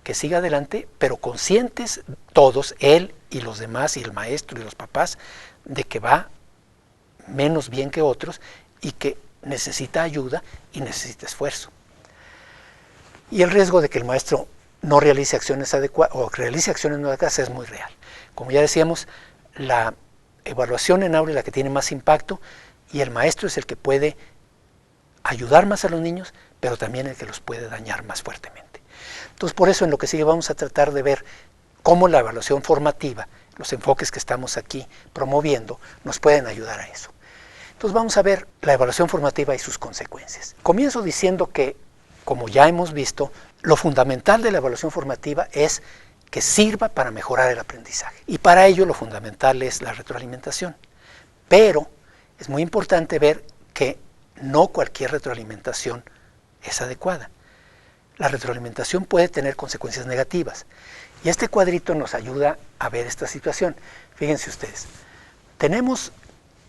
que siga adelante, pero conscientes todos, él y los demás, y el maestro y los papás, de que va menos bien que otros y que necesita ayuda y necesita esfuerzo. Y el riesgo de que el maestro no realice acciones adecuadas o realice acciones no adecuadas es muy real. Como ya decíamos, la evaluación en aula es la que tiene más impacto y el maestro es el que puede ayudar más a los niños, pero también el que los puede dañar más fuertemente. Entonces, por eso en lo que sigue vamos a tratar de ver cómo la evaluación formativa, los enfoques que estamos aquí promoviendo, nos pueden ayudar a eso. Entonces vamos a ver la evaluación formativa y sus consecuencias. Comienzo diciendo que, como ya hemos visto, lo fundamental de la evaluación formativa es que sirva para mejorar el aprendizaje. Y para ello lo fundamental es la retroalimentación. Pero es muy importante ver que no cualquier retroalimentación es adecuada. La retroalimentación puede tener consecuencias negativas. Y este cuadrito nos ayuda a ver esta situación. Fíjense ustedes, tenemos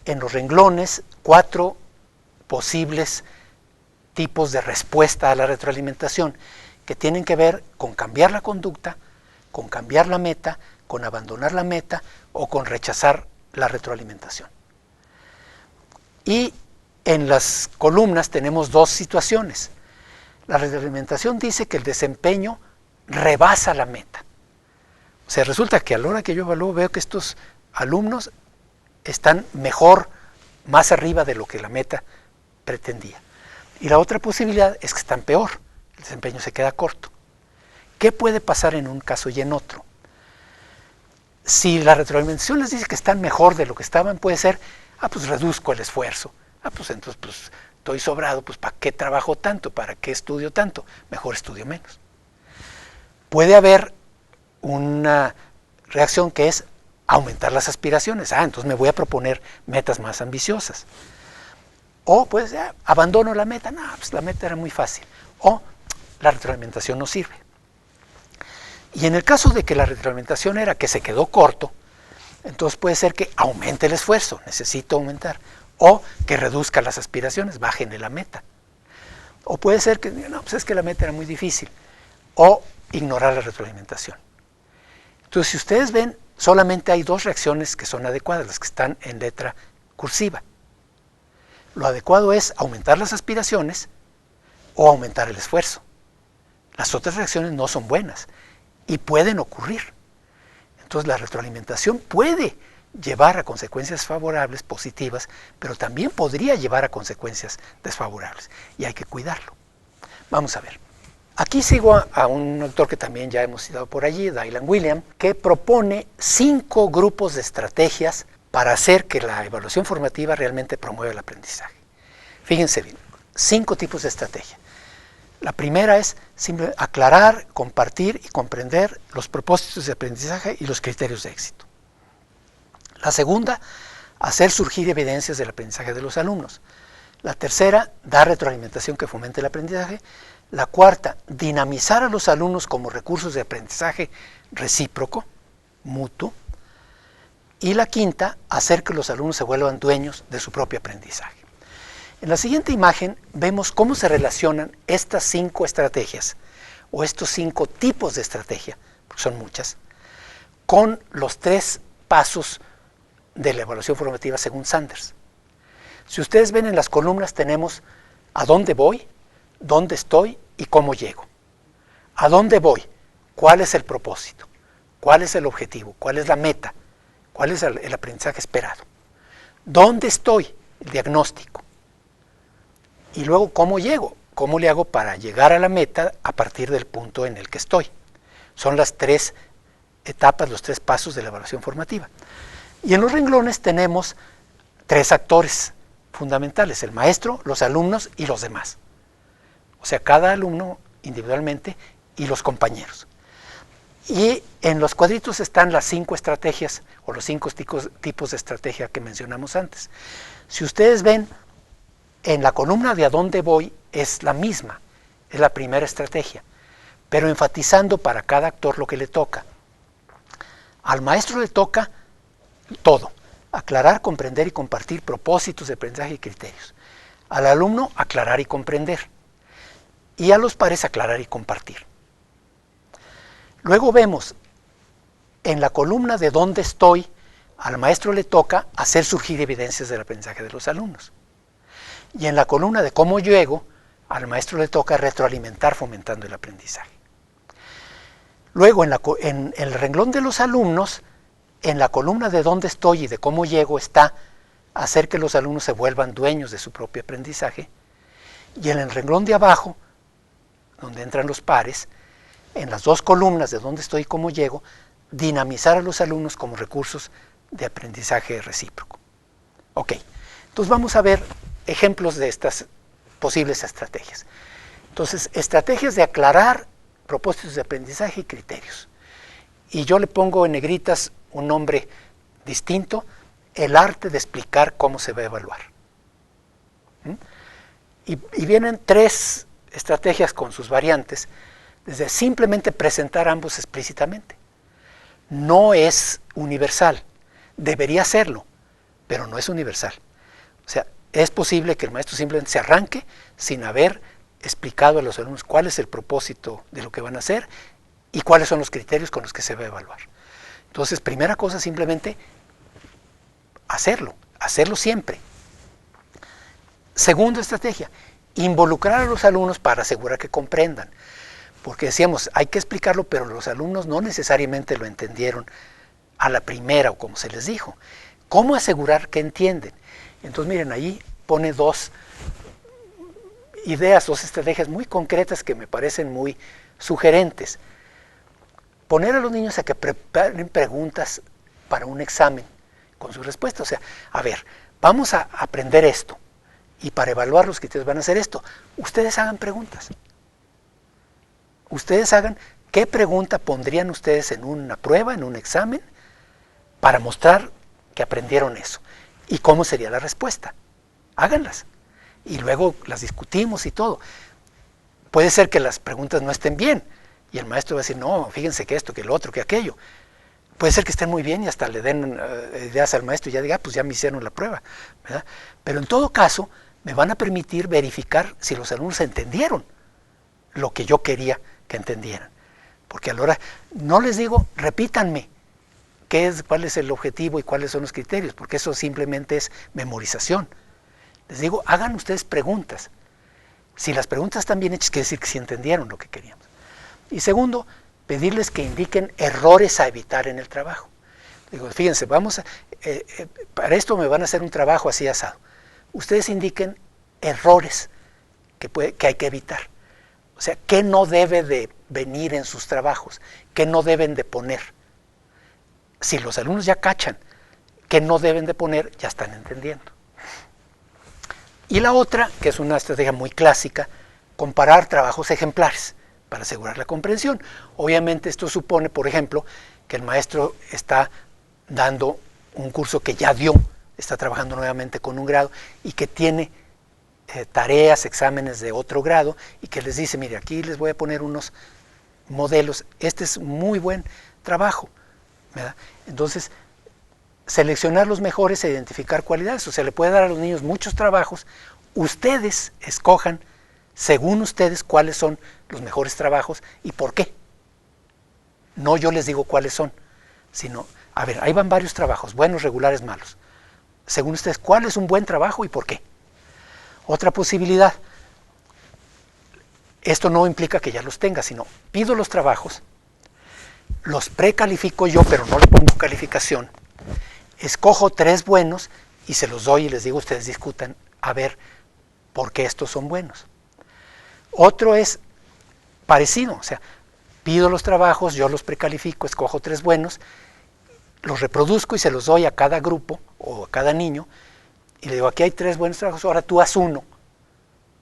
en los renglones 4 posibles tipos de respuesta a la retroalimentación que tienen que ver con cambiar la conducta, con cambiar la meta, con abandonar la meta o con rechazar la retroalimentación. Y en las columnas tenemos 2 situaciones. La retroalimentación dice que el desempeño rebasa la meta. O sea, resulta que a la hora que yo evalúo veo que estos alumnos están mejor, más arriba de lo que la meta pretendía. Y la otra posibilidad es que están peor, el desempeño se queda corto. ¿Qué puede pasar en un caso y en otro? Si la retroalimentación les dice que están mejor de lo que estaban, puede ser, pues reduzco el esfuerzo. Pues entonces pues estoy sobrado, pues ¿para qué trabajo tanto? ¿Para qué estudio tanto? Mejor estudio menos. Puede haber una reacción que es aumentar las aspiraciones. Entonces me voy a proponer metas más ambiciosas. O pues abandono la meta. Pues la meta era muy fácil. O la retroalimentación no sirve. Y en el caso de que la retroalimentación era que se quedó corto, entonces puede ser que aumente el esfuerzo, necesito aumentar. O que reduzca las aspiraciones, bájenle la meta. O puede ser que, pues es que la meta era muy difícil. O ignorar la retroalimentación. Entonces, si ustedes ven, solamente hay dos reacciones que son adecuadas, las que están en letra cursiva. Lo adecuado es aumentar las aspiraciones o aumentar el esfuerzo. Las otras reacciones no son buenas y pueden ocurrir. Entonces, la retroalimentación puede llevar a consecuencias favorables, positivas, pero también podría llevar a consecuencias desfavorables y hay que cuidarlo. Vamos a ver. Aquí sigo a un autor que también ya hemos citado por allí, Dylan Wiliam, que propone 5 grupos de estrategias para hacer que la evaluación formativa realmente promueva el aprendizaje. Fíjense bien, 5 tipos de estrategia. La primera es aclarar, compartir y comprender los propósitos de aprendizaje y los criterios de éxito. La segunda, hacer surgir evidencias del aprendizaje de los alumnos. La tercera, dar retroalimentación que fomente el aprendizaje. La cuarta, dinamizar a los alumnos como recursos de aprendizaje recíproco, mutuo. Y la quinta, hacer que los alumnos se vuelvan dueños de su propio aprendizaje. En la siguiente imagen vemos cómo se relacionan estas 5 estrategias, o estos 5 tipos de estrategia, porque son muchas, con los 3 pasos de la evaluación formativa según Sanders. Si ustedes ven en las columnas tenemos a dónde voy, dónde estoy y cómo llego. ¿A dónde voy? ¿Cuál es el propósito? ¿Cuál es el objetivo? ¿Cuál es la meta? ¿Cuál es el aprendizaje esperado? ¿Dónde estoy? El diagnóstico. Y luego, ¿cómo llego? ¿Cómo le hago para llegar a la meta a partir del punto en el que estoy? Son las 3 etapas, los 3 pasos de la evaluación formativa. Y en los renglones tenemos 3 actores fundamentales, el maestro, los alumnos y los demás. O sea, cada alumno individualmente y los compañeros. Y en los cuadritos están las 5 estrategias o los 5 tipos de estrategia que mencionamos antes. Si ustedes ven, en la columna de a dónde voy es la misma, es la primera estrategia, pero enfatizando para cada actor lo que le toca. Al maestro le toca todo, aclarar, comprender y compartir propósitos de aprendizaje y criterios. Al alumno, aclarar y comprender. Y a los pares, aclarar y compartir. Luego vemos, en la columna de dónde estoy, al maestro le toca hacer surgir evidencias del aprendizaje de los alumnos. Y en la columna de cómo llego, al maestro le toca retroalimentar fomentando el aprendizaje. Luego, en el renglón de los alumnos, en la columna de dónde estoy y de cómo llego está hacer que los alumnos se vuelvan dueños de su propio aprendizaje. Y en el renglón de abajo, donde entran los pares, en las 2 columnas de dónde estoy y cómo llego, dinamizar a los alumnos como recursos de aprendizaje recíproco. Ok, entonces vamos a ver ejemplos de estas posibles estrategias. Entonces, estrategias de aclarar propósitos de aprendizaje y criterios. Y yo le pongo en negritas un nombre distinto, el arte de explicar cómo se va a evaluar. Y vienen 3 estrategias con sus variantes, desde simplemente presentar ambos explícitamente. No es universal, debería serlo, pero no es universal. O sea, es posible que el maestro simplemente se arranque sin haber explicado a los alumnos cuál es el propósito de lo que van a hacer y cuáles son los criterios con los que se va a evaluar. Entonces, primera cosa, simplemente hacerlo siempre. Segunda estrategia, involucrar a los alumnos para asegurar que comprendan. Porque decíamos, hay que explicarlo, pero los alumnos no necesariamente lo entendieron a la primera o como se les dijo. ¿Cómo asegurar que entienden? Entonces, miren, ahí pone 2 ideas, 2 estrategias muy concretas que me parecen muy sugerentes. Poner a los niños a que preparen preguntas para un examen con su respuesta. O sea, a ver, vamos a aprender esto y para evaluar los criterios van a hacer esto. Ustedes hagan preguntas. Ustedes hagan qué pregunta pondrían ustedes en una prueba, en un examen, para mostrar que aprendieron eso. ¿Y cómo sería la respuesta? Háganlas. Y luego las discutimos y todo. Puede ser que las preguntas no estén bien y el maestro va a decir, no, fíjense que esto, que lo otro, que aquello. Puede ser que estén muy bien y hasta le den ideas al maestro y ya diga, pues ya me hicieron la prueba, ¿verdad? Pero en todo caso, me van a permitir verificar si los alumnos entendieron lo que yo quería que entendieran. Porque a la hora, no les digo, repítanme cuál es el objetivo y cuáles son los criterios, porque eso simplemente es memorización. Les digo, hagan ustedes preguntas. Si las preguntas están bien hechas, quiere decir que sí entendieron lo que queríamos. Y segundo, pedirles que indiquen errores a evitar en el trabajo. Digo, fíjense, para esto me van a hacer un trabajo así asado. Ustedes indiquen errores que hay que evitar. O sea, qué no debe de venir en sus trabajos, qué no deben de poner. Si los alumnos ya cachan qué no deben de poner, ya están entendiendo. Y la otra, que es una estrategia muy clásica, comparar trabajos ejemplares para asegurar la comprensión. Obviamente esto supone, por ejemplo, que el maestro está dando un curso que ya dio, está trabajando nuevamente con un grado y que tiene tareas, exámenes de otro grado y que les dice, mire, aquí les voy a poner unos modelos, este es muy buen trabajo, ¿verdad? Entonces, seleccionar los mejores e identificar cualidades, o sea, le puede dar a los niños muchos trabajos, ustedes escojan, según ustedes, cuáles son los mejores trabajos y por qué. No yo les digo cuáles son, sino, a ver, ahí van varios trabajos, buenos, regulares, malos. Según ustedes, ¿cuál es un buen trabajo y por qué? Otra posibilidad, esto no implica que ya los tenga, sino pido los trabajos, los precalifico yo, pero no le pongo calificación, escojo 3 buenos y se los doy y les digo, ustedes discutan a ver por qué estos son buenos. Otro es parecido, o sea, pido los trabajos, yo los precalifico, escojo 3 buenos, los reproduzco y se los doy a cada grupo o a cada niño y le digo, aquí hay 3 buenos trabajos, ahora tú haz uno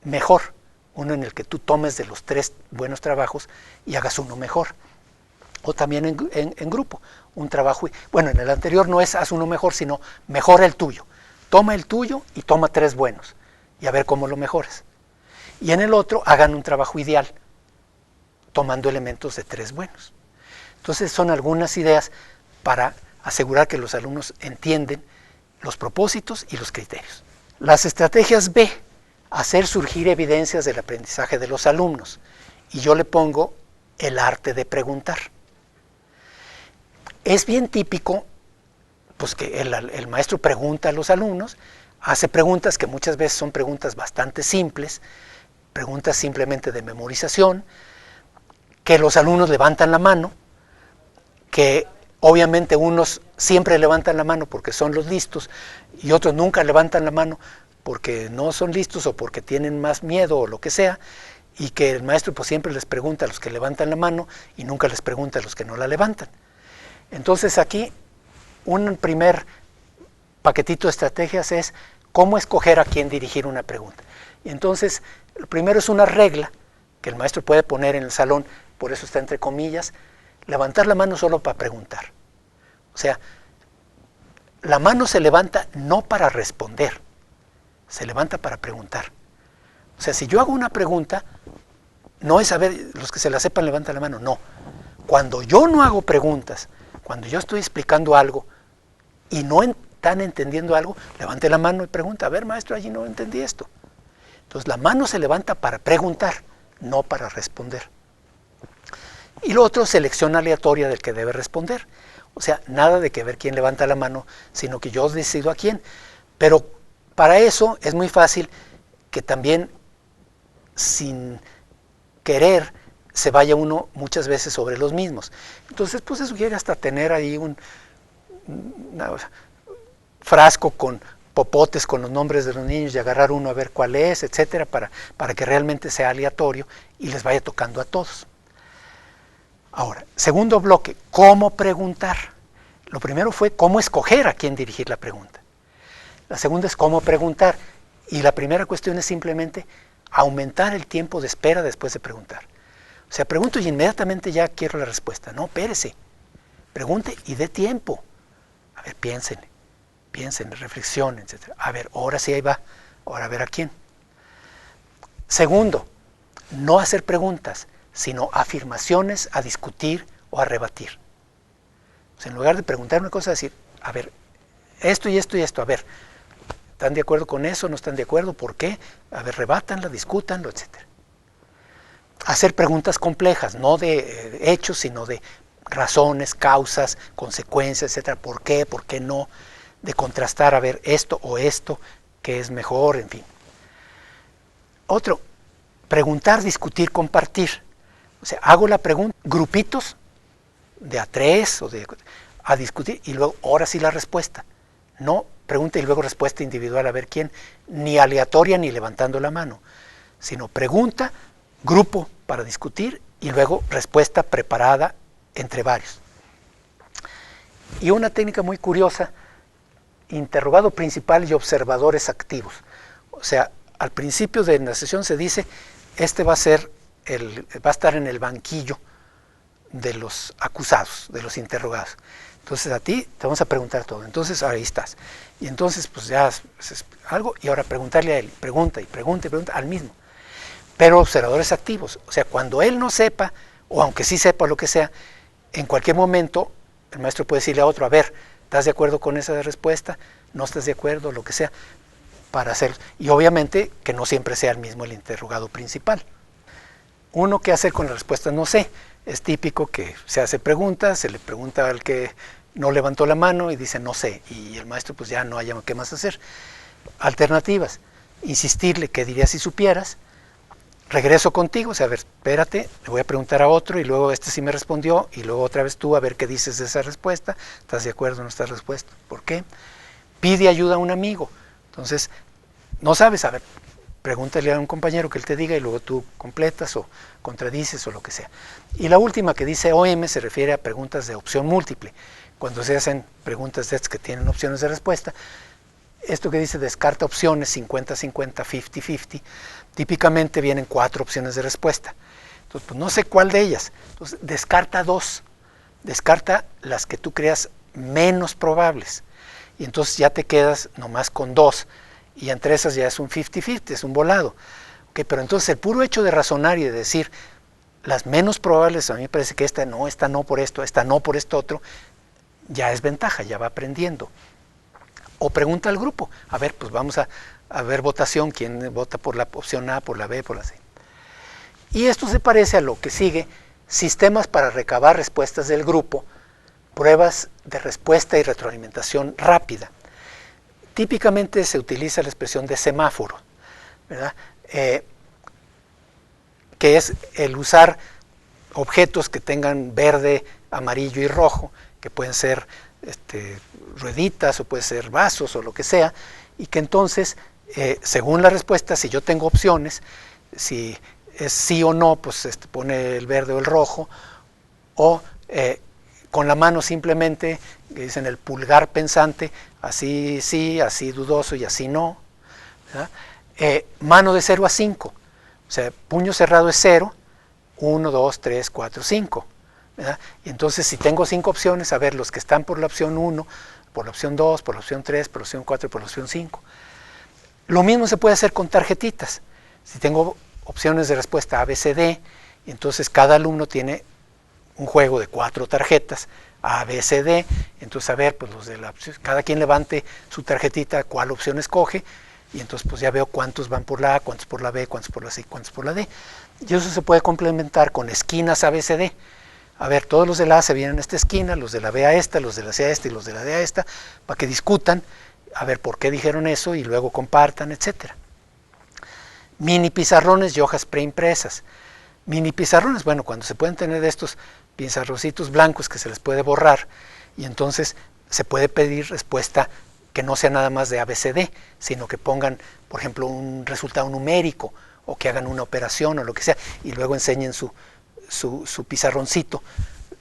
mejor, uno en el que tú tomes de los 3 buenos trabajos y hagas uno mejor. O también en grupo, un trabajo, bueno, en el anterior no es haz uno mejor, sino mejora el tuyo. Toma el tuyo y toma 3 buenos y a ver cómo lo mejoras. Y en el otro hagan un trabajo ideal, tomando elementos de 3 buenos. Entonces son algunas ideas para asegurar que los alumnos entienden los propósitos y los criterios. Las estrategias B, hacer surgir evidencias del aprendizaje de los alumnos. Y yo le pongo el arte de preguntar. Es bien típico pues, que el maestro pregunta a los alumnos, hace preguntas que muchas veces son preguntas bastante simples, preguntas simplemente de memorización, que los alumnos levantan la mano, que obviamente unos siempre levantan la mano porque son los listos y otros nunca levantan la mano porque no son listos o porque tienen más miedo o lo que sea, y que el maestro pues siempre les pregunta a los que levantan la mano y nunca les pregunta a los que no la levantan. Entonces aquí un primer paquetito de estrategias es cómo escoger a quién dirigir una pregunta. Y entonces lo primero es una regla que el maestro puede poner en el salón, por eso está entre comillas, levantar la mano solo para preguntar. O sea, la mano se levanta no para responder, se levanta para preguntar. O sea, si yo hago una pregunta, no es a ver, los que se la sepan levantan la mano, no. Cuando yo no hago preguntas, cuando yo estoy explicando algo y no están entendiendo algo, levante la mano y pregunta, a ver maestro, allí no entendí esto. Entonces la mano se levanta para preguntar, no para responder. Y lo otro, selección aleatoria del que debe responder. O sea, nada de que ver quién levanta la mano, sino que yo decido a quién. Pero para eso es muy fácil que también sin querer se vaya uno muchas veces sobre los mismos. Entonces, pues se sugiere hasta tener ahí un frasco con popotes con los nombres de los niños y agarrar uno a ver cuál es, etcétera, para que realmente sea aleatorio y les vaya tocando a todos. Ahora, segundo bloque, ¿cómo preguntar? Lo primero fue cómo escoger a quién dirigir la pregunta. La segunda es cómo preguntar. Y la primera cuestión es simplemente aumentar el tiempo de espera después de preguntar. O sea, pregunto y inmediatamente ya quiero la respuesta. No, espérese. Pregunte y dé tiempo. A ver, piénsenle, reflexionen, etc. A ver, ahora sí ahí va. Ahora a ver a quién. Segundo, no hacer preguntas, sino afirmaciones a discutir o a rebatir. O sea, en lugar de preguntar una cosa, decir, a ver, esto y esto y esto, a ver, ¿están de acuerdo con eso? ¿No están de acuerdo? ¿Por qué? A ver, rebátanla, discútanlo, etc. Hacer preguntas complejas, no de hechos, sino de razones, causas, consecuencias, etc. ¿Por qué? ¿Por qué no? De contrastar, a ver, esto o esto, qué es mejor, en fin. Otro, preguntar, discutir, compartir. O sea, hago la pregunta, grupitos de a 3 o a discutir y luego, ahora sí la respuesta. No pregunta y luego respuesta individual a ver quién, ni aleatoria ni levantando la mano, sino pregunta, grupo para discutir y luego respuesta preparada entre varios. Y una técnica muy curiosa, interrogado principal y observadores activos. O sea, al principio de la sesión se dice, va a estar en el banquillo de los acusados, de los interrogados. Entonces a ti te vamos a preguntar todo. Entonces ahí estás. Y entonces pues ya haces algo y ahora preguntarle a él. Pregunta al mismo. Pero observadores activos. O sea, cuando él no sepa, o aunque sí sepa lo que sea, en cualquier momento el maestro puede decirle a otro, a ver, ¿estás de acuerdo con esa respuesta? ¿No estás de acuerdo? Lo que sea, para hacerlo. Y obviamente que no siempre sea el mismo el interrogado principal. Uno, ¿qué hacer con la respuesta? No sé. Es típico que se hace preguntas, se le pregunta al que no levantó la mano y dice no sé, y el maestro pues ya no haya qué más hacer. Alternativas, insistirle, ¿qué dirías si supieras? Regreso contigo, o sea, a ver, espérate, le voy a preguntar a otro y luego este sí me respondió y luego otra vez tú a ver qué dices de esa respuesta, ¿estás de acuerdo o no estás de acuerdo? ¿Por qué? Pide ayuda a un amigo, entonces no sabes, a ver, pregúntale a un compañero que él te diga y luego tú completas o contradices o lo que sea. Y la última que dice OM se refiere a preguntas de opción múltiple. Cuando se hacen preguntas de estas que tienen opciones de respuesta, esto que dice descarta opciones 50-50, 50-50, típicamente vienen 4 opciones de respuesta. Entonces, pues no sé cuál de ellas. Entonces, descarta 2. Descarta las que tú creas menos probables. Y entonces ya te quedas nomás con 2. Y entre esas ya es un 50-50, es un volado. Okay, pero entonces el puro hecho de razonar y de decir las menos probables, a mí me parece que esta no por esto, esta no por esto otro, ya es ventaja, ya va aprendiendo. O pregunta al grupo, a ver, pues vamos a ver votación, quién vota por la opción A, por la B, por la C. Y esto se parece a lo que sigue, sistemas para recabar respuestas del grupo, pruebas de respuesta y retroalimentación rápida. Típicamente se utiliza la expresión de semáforo, ¿verdad? Que es el usar objetos que tengan verde, amarillo y rojo, que pueden ser rueditas o pueden ser vasos o lo que sea, y que entonces, según la respuesta, si yo tengo opciones, si es sí o no, pues pone el verde o el rojo, o con la mano simplemente, que dicen el pulgar pensante, así sí, así dudoso y así no, ¿verdad? Mano de 0 a 5, o sea, puño cerrado es 0, 1, 2, 3, 4, 5, ¿verdad? Y entonces si tengo 5 opciones, a ver, los que están por la opción 1, por la opción 2, por la opción 3, por la opción 4 y por la opción 5. Lo mismo se puede hacer con tarjetitas. Si tengo opciones de respuesta A, B, C, D, entonces cada alumno tiene un juego de 4 tarjetas, A, B, C, D, entonces a ver, pues cada quien levante su tarjetita, cuál opción escoge, y entonces pues ya veo cuántos van por la A, cuántos por la B, cuántos por la C, cuántos por la D. Y eso se puede complementar con esquinas A, B, C, D. A ver, todos los de la A se vienen a esta esquina, los de la B a esta, los de la C a esta y los de la D a esta, para que discutan, a ver por qué dijeron eso y luego compartan, etc. Mini pizarrones y hojas preimpresas. Mini pizarrones, bueno, cuando se pueden tener estos pizarroncitos blancos que se les puede borrar y entonces se puede pedir respuesta que no sea nada más de ABCD, sino que pongan, por ejemplo, un resultado numérico, o que hagan una operación o lo que sea, y luego enseñen su pizarroncito.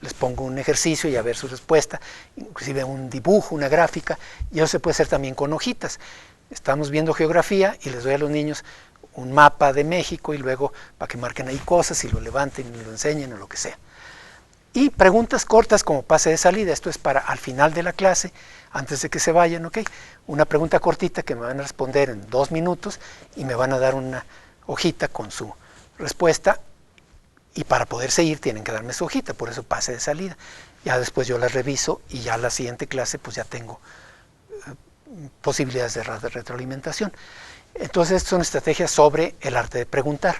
Les pongo un ejercicio y a ver su respuesta, inclusive un dibujo, una gráfica, y eso se puede hacer también con hojitas. Estamos viendo geografía y les doy a los niños un mapa de México y luego para que marquen ahí cosas y lo levanten y lo enseñen o lo que sea. Y preguntas cortas como pase de salida, esto es para al final de la clase, antes de que se vayan, ¿ok? Una pregunta cortita que me van a responder en 2 minutos y me van a dar una hojita con su respuesta. Y para poder seguir tienen que darme su hojita, por eso pase de salida. Ya después yo las reviso y ya la siguiente clase pues ya tengo posibilidades de retroalimentación. Entonces estas son estrategias sobre el arte de preguntar.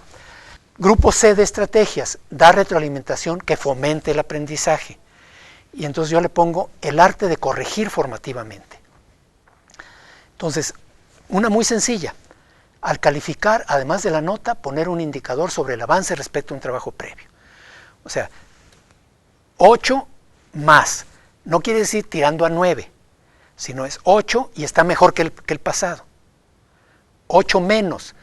Grupo C de estrategias, dar retroalimentación que fomente el aprendizaje. Y entonces yo le pongo el arte de corregir formativamente. Entonces, una muy sencilla. Al calificar, además de la nota, poner un indicador sobre el avance respecto a un trabajo previo. O sea, 8 más, no quiere decir tirando a 9, sino es 8 y está mejor que el pasado. 8 menos,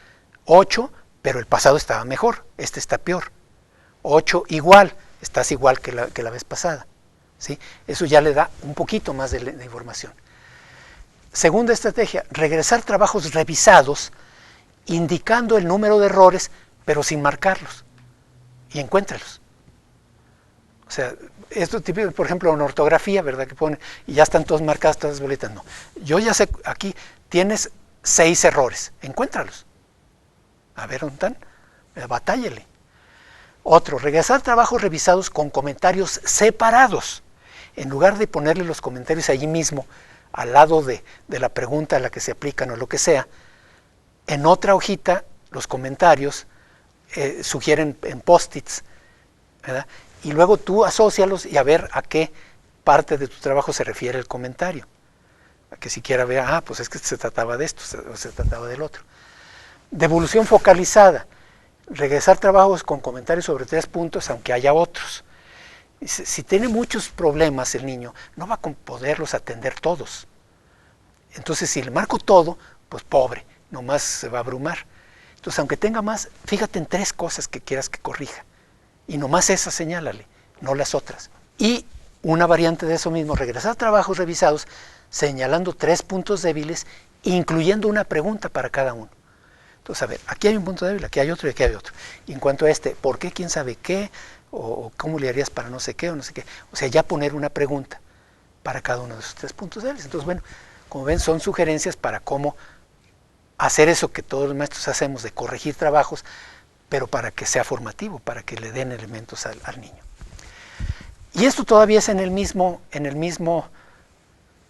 8, pero el pasado estaba mejor, este está peor. 8 igual, estás igual que la vez pasada. ¿Sí? Eso ya le da un poquito más de información. Segunda estrategia, regresar trabajos revisados indicando el número de errores, pero sin marcarlos, y encuéntralos. O sea, esto típico, por ejemplo, en ortografía, ¿verdad? Que pone, y ya están todas marcadas, todas las bolitas. No, yo ya sé, aquí tienes 6 errores, encuéntralos. A ver, ¿dónde están? Batállele. Otro, regresar trabajos revisados con comentarios separados. En lugar de ponerle los comentarios allí mismo, al lado de la pregunta a la que se aplican o lo que sea, en otra hojita, los comentarios sugieren en post-its, ¿verdad? Y luego tú asócialos y a ver a qué parte de tu trabajo se refiere el comentario. A que siquiera vea, pues es que se trataba de esto, se trataba del otro. Devolución focalizada. Regresar trabajos con comentarios sobre 3 puntos, aunque haya otros. Si tiene muchos problemas el niño, no va a poderlos atender todos. Entonces, si le marco todo, pues pobre, nomás se va a abrumar. Entonces, aunque tenga más, fíjate en 3 cosas que quieras que corrija. Y nomás esas señálale, no las otras. Y una variante de eso mismo, regresar trabajos revisados, señalando 3 puntos débiles, incluyendo una pregunta para cada uno. Entonces, a ver, aquí hay un punto débil, aquí hay otro y aquí hay otro. Y en cuanto a este, ¿por qué? ¿Quién sabe qué? O ¿cómo le harías para no sé qué o no sé qué? O sea, ya poner una pregunta para cada uno de esos 3 puntos débiles. Entonces, bueno, como ven, son sugerencias para cómo hacer eso que todos los maestros hacemos, de corregir trabajos, pero para que sea formativo, para que le den elementos al niño. Y esto todavía es en el mismo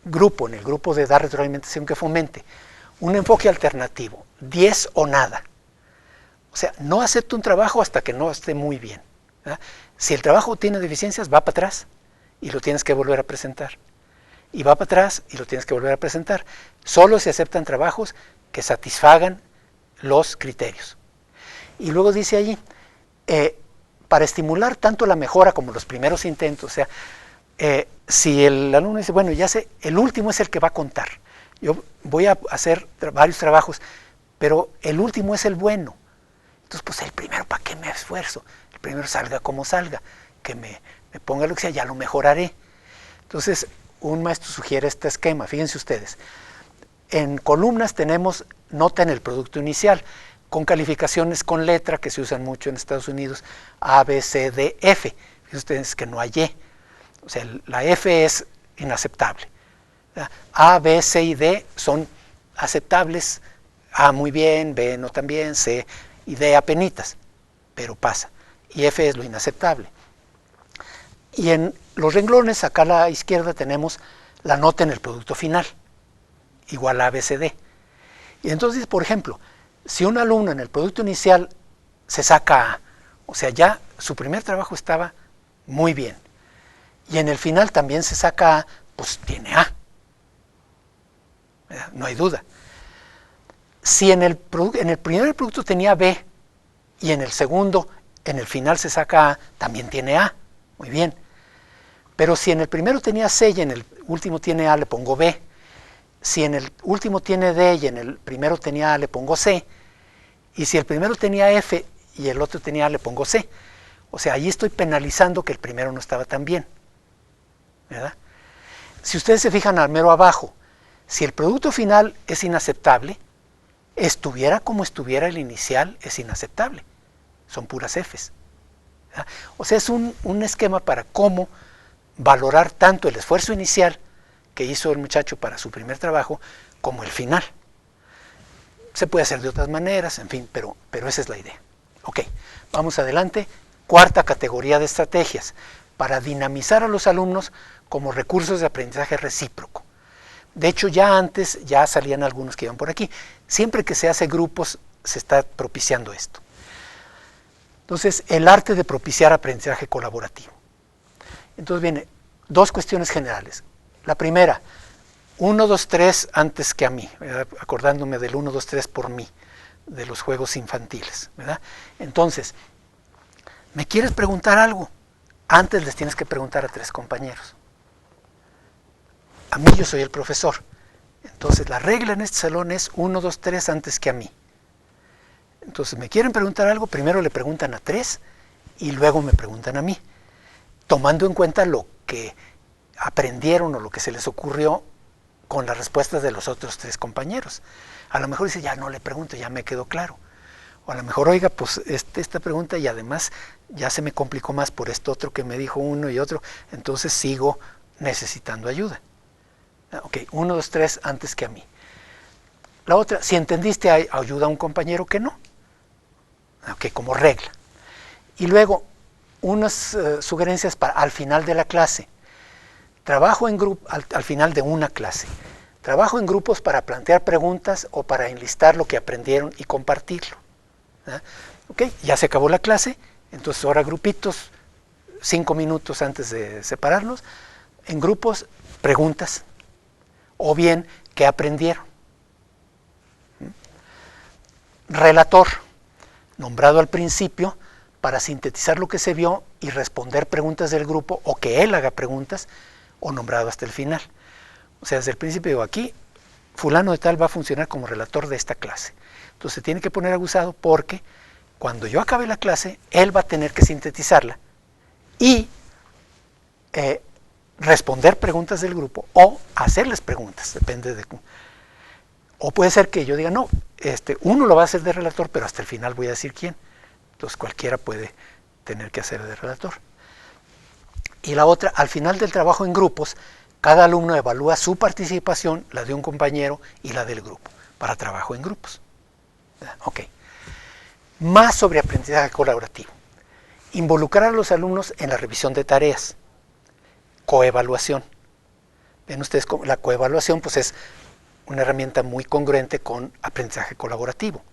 grupo, en el grupo de dar retroalimentación que fomente. Un enfoque alternativo, 10 o nada. O sea, no acepto un trabajo hasta que no esté muy bien, ¿verdad? Si el trabajo tiene deficiencias, va para atrás y lo tienes que volver a presentar. Y va para atrás y lo tienes que volver a presentar. Solo se aceptan trabajos que satisfagan los criterios. Y luego dice allí, para estimular tanto la mejora como los primeros intentos, o sea, si el alumno dice, bueno, ya sé, el último es el que va a contar. Yo voy a hacer varios trabajos, pero el último es el bueno. Entonces, pues el primero, ¿para qué me esfuerzo? El primero salga como salga, que me ponga lo que sea, ya lo mejoraré. Entonces, un maestro sugiere este esquema, fíjense ustedes. En columnas tenemos nota en el producto inicial, con calificaciones con letra que se usan mucho en Estados Unidos, A, B, C, D, F. Fíjense ustedes que no hay Y. O sea, la F es inaceptable. A, B, C y D son aceptables. A muy bien, B no tan bien, C y D apenitas, pero pasa. Y F es lo inaceptable. Y en los renglones, acá a la izquierda, tenemos la nota en el producto final, igual a, B, C, D. Y entonces, por ejemplo, si un alumno en el producto inicial se saca A, o sea, ya su primer trabajo estaba muy bien, y en el final también se saca A, pues tiene A. No hay duda. Si en el primer producto tenía B y en el segundo, en el final se saca A, también tiene A. Muy bien. Pero si en el primero tenía C y en el último tiene A, le pongo B. si en el último tiene D y en el primero tenía A, le pongo C, y si el primero tenía F y el otro tenía A, le pongo C. O sea, ahí estoy penalizando que el primero no estaba tan bien, ¿verdad? Si ustedes se fijan al mero abajo, si el producto final es inaceptable, estuviera como estuviera el inicial, es inaceptable. Son puras Fs. ¿Verdad? O sea, es un esquema para cómo valorar tanto el esfuerzo inicial que hizo el muchacho para su primer trabajo como el final. Se puede hacer de otras maneras, en fin, pero esa es la idea. Ok, vamos adelante. Cuarta categoría de estrategias, para dinamizar a los alumnos como recursos de aprendizaje recíproco. De hecho, ya antes ya salían algunos que iban por aquí. Siempre que se hace grupos, se está propiciando esto. Entonces, el arte de propiciar aprendizaje colaborativo. Entonces viene dos cuestiones generales. La primera, 1, 2, 3 antes que a mí, ¿verdad? Acordándome del 1, 2, 3 por mí, de los juegos infantiles, ¿verdad? Entonces, ¿me quieres preguntar algo? Antes les tienes que preguntar a 3 compañeros. A mí yo soy el profesor. Entonces, la regla en este salón es 1, 2, 3 antes que a mí. Entonces, ¿me quieren preguntar algo? Primero le preguntan a 3 y luego me preguntan a mí, tomando en cuenta lo que aprendieron o lo que se les ocurrió con las respuestas de los otros 3 compañeros. A lo mejor dice, ya no le pregunto, ya me quedó claro. O a lo mejor, oiga, pues esta pregunta y además ya se me complicó más por esto otro que me dijo uno y otro, entonces sigo necesitando ayuda. Ok, 1, 2, 3 antes que a mí. La otra, si entendiste, ayuda a un compañero que no. Ok, como regla. Y luego, unas sugerencias para al final de la clase. Trabajo en grupo, al final de una clase. Trabajo en grupos para plantear preguntas o para enlistar lo que aprendieron y compartirlo. Ok, ya se acabó la clase, entonces ahora grupitos, 5 minutos antes de separarnos, en grupos, preguntas, o bien, ¿qué aprendieron? Relator, nombrado al principio, para sintetizar lo que se vio y responder preguntas del grupo, o que él haga preguntas, o nombrado hasta el final. O sea, desde el principio digo, aquí, fulano de tal va a funcionar como relator de esta clase. Entonces se tiene que poner abusado porque cuando yo acabe la clase, él va a tener que sintetizarla y responder preguntas del grupo o hacerles preguntas, depende de... O puede ser que yo diga, no, uno lo va a hacer de relator, pero hasta el final voy a decir quién. Entonces cualquiera puede tener que hacer de relator. Y la otra, al final del trabajo en grupos, cada alumno evalúa su participación, la de un compañero y la del grupo, para trabajo en grupos. Ok. Más sobre aprendizaje colaborativo. Involucrar a los alumnos en la revisión de tareas. Coevaluación. Ven ustedes, la coevaluación pues es una herramienta muy congruente con aprendizaje colaborativo.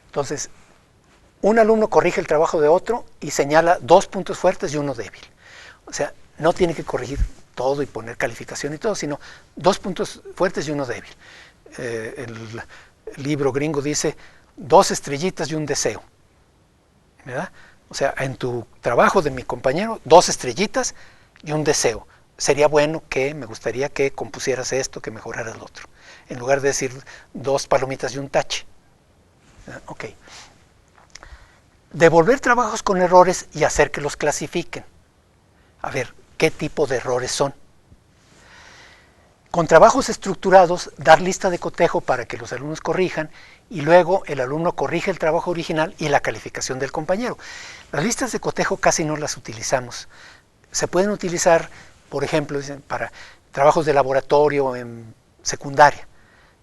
Entonces, un alumno corrige el trabajo de otro y señala 2 puntos fuertes y 1 débil. O sea, no tiene que corregir todo y poner calificación y todo, sino 2 puntos fuertes y 1 débil. El libro gringo dice 2 estrellitas y un deseo, ¿verdad? O sea, en tu trabajo de mi compañero, 2 estrellitas y un deseo. Sería bueno que, me gustaría que compusieras esto, que mejoraras lo otro. En lugar de decir 2 palomitas y un tache. Ok. Devolver trabajos con errores y hacer que los clasifiquen. A ver, ¿qué tipo de errores son? Con trabajos estructurados, dar lista de cotejo para que los alumnos corrijan y luego el alumno corrige el trabajo original y la calificación del compañero. Las listas de cotejo casi no las utilizamos. Se pueden utilizar, por ejemplo, para trabajos de laboratorio en secundaria,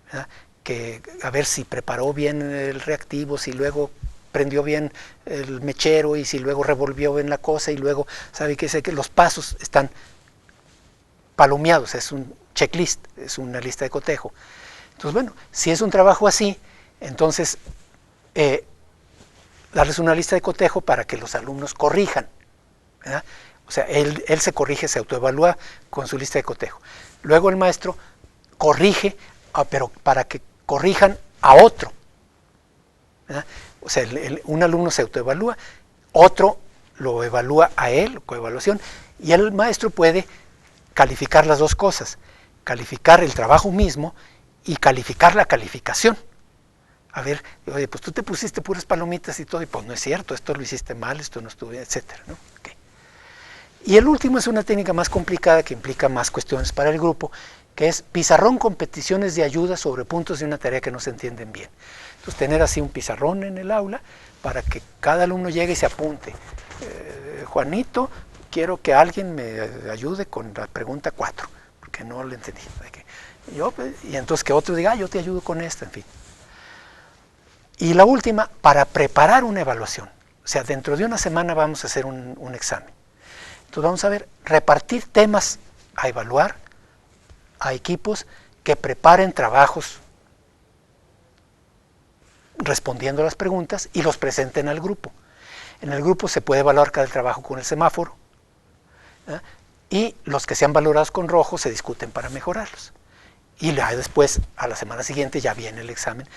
¿verdad? Que a ver si preparó bien el reactivo, si luego prendió bien el mechero y si luego revolvió bien la cosa y luego, ¿sabe qué? Que los pasos están palomeados, es un checklist, es una lista de cotejo. Entonces, bueno, si es un trabajo así, entonces darles una lista de cotejo para que los alumnos corrijan, ¿verdad? O sea, él se corrige, se autoevalúa con su lista de cotejo. Luego el maestro corrige, pero para que corrijan a otro, ¿verdad? O sea, un alumno se autoevalúa, otro lo evalúa a él, coevaluación, y el maestro puede calificar las 2 cosas. calificar el trabajo mismo y calificar la calificación. A ver, oye, pues tú te pusiste puras palomitas y todo, y pues no es cierto, esto lo hiciste mal, esto no estuvo bien, etcétera, ¿no? Okay. Y el último es una técnica más complicada que implica más cuestiones para el grupo, que es pizarrón con peticiones de ayuda sobre puntos de una tarea que no se entienden bien. Entonces, tener así un pizarrón en el aula para que cada alumno llegue y se apunte. Juanito, quiero que alguien me ayude con la pregunta 4, porque no lo entendí. Y entonces que otro diga, yo te ayudo con esta, en fin. Y la última, para preparar una evaluación. O sea, dentro de una semana vamos a hacer un examen. Entonces vamos a ver, repartir temas a evaluar a equipos que preparen trabajos respondiendo a las preguntas y los presenten al grupo. En el grupo se puede evaluar cada trabajo con el semáforo, ¿eh? Y los que sean valorados con rojo se discuten para mejorarlos. Y después, a la semana siguiente, ya viene el examen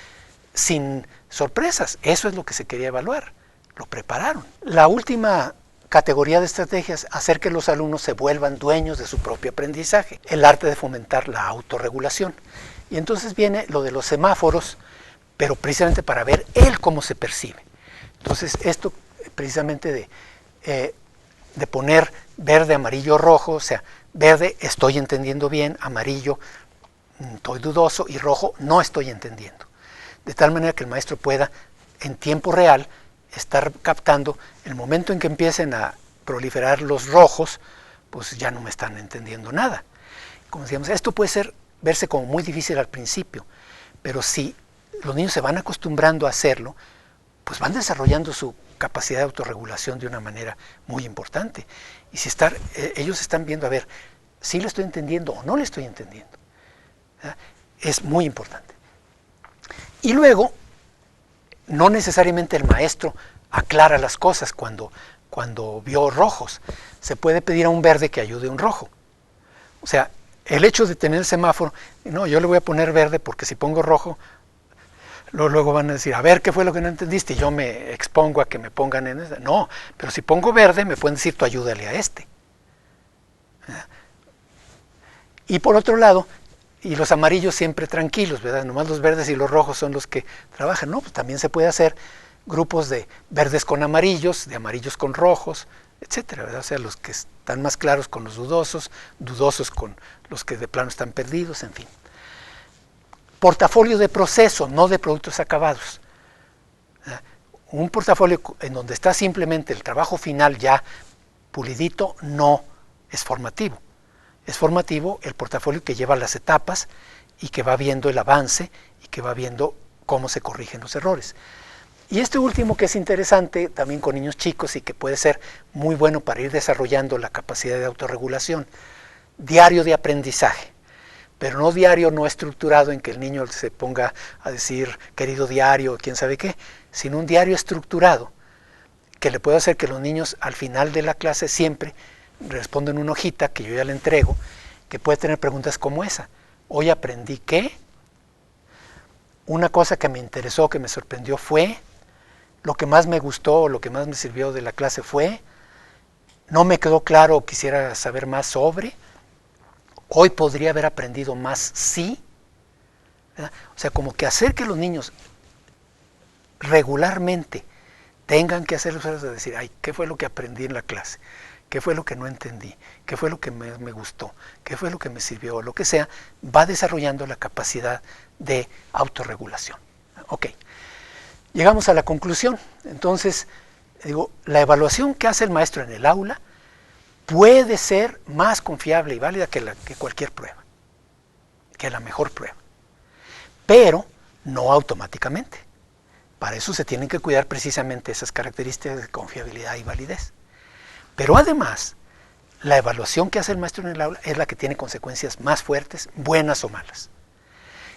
sin sorpresas. Eso es lo que se quería evaluar. Lo prepararon. La última categoría de estrategias es hacer que los alumnos se vuelvan dueños de su propio aprendizaje. El arte de fomentar la autorregulación. Y entonces viene lo de los semáforos, pero precisamente para ver él cómo se percibe. Entonces esto precisamente de poner verde, amarillo, rojo, o sea, verde estoy entendiendo bien, amarillo estoy dudoso y rojo no estoy entendiendo. De tal manera que el maestro pueda en tiempo real estar captando el momento en que empiecen a proliferar los rojos, pues ya no me están entendiendo nada. Como decíamos, esto puede verse como muy difícil al principio, pero si los niños se van acostumbrando a hacerlo, pues van desarrollando su capacidad de autorregulación de una manera muy importante. Y si ellos están viendo, a ver, si le estoy entendiendo o no le estoy entendiendo, ¿verdad? Es muy importante. Y luego, no necesariamente el maestro aclara las cosas cuando vio rojos. Se puede pedir a un verde que ayude a un rojo. O sea, el hecho de tener el semáforo, no, yo le voy a poner verde porque si pongo rojo, luego van a decir, a ver, ¿qué fue lo que no entendiste? Y yo me expongo a que me pongan en esa. No, pero si pongo verde, me pueden decir, tú ayúdale a este. Y por otro lado, y los amarillos siempre tranquilos, ¿verdad? Nomás los verdes y los rojos son los que trabajan. No, pues también se puede hacer grupos de verdes con amarillos, de amarillos con rojos, etcétera, ¿verdad? O sea, los que están más claros con los dudosos, dudosos con los que de plano están perdidos, en fin. Portafolio de proceso, no de productos acabados. Un portafolio en donde está simplemente el trabajo final ya pulidito no es formativo. Es formativo el portafolio que lleva las etapas y que va viendo el avance y que va viendo cómo se corrigen los errores. Y este último que es interesante también con niños chicos y que puede ser muy bueno para ir desarrollando la capacidad de autorregulación, diario de aprendizaje. Pero no diario no estructurado en que el niño se ponga a decir querido diario, quién sabe qué, sino un diario estructurado que le puede hacer que los niños al final de la clase siempre responden una hojita que yo ya le entrego, que puede tener preguntas como esa. Hoy aprendí que, una cosa que me interesó, que me sorprendió fue, lo que más me gustó o lo que más me sirvió de la clase fue, no me quedó claro o quisiera saber más sobre, hoy podría haber aprendido más sí, ¿verdad? O sea, como que hacer que los niños regularmente tengan que hacer los errores de decir, ay, ¿qué fue lo que aprendí en la clase? ¿Qué fue lo que no entendí? ¿Qué fue lo que me gustó? ¿Qué fue lo que me sirvió? Lo que sea, va desarrollando la capacidad de autorregulación. Ok, llegamos a la conclusión. Entonces, digo, la evaluación que hace el maestro en el aula puede ser más confiable y válida que cualquier prueba, que la mejor prueba, pero no automáticamente. Para eso se tienen que cuidar precisamente esas características de confiabilidad y validez. Pero además, la evaluación que hace el maestro en el aula es la que tiene consecuencias más fuertes, buenas o malas.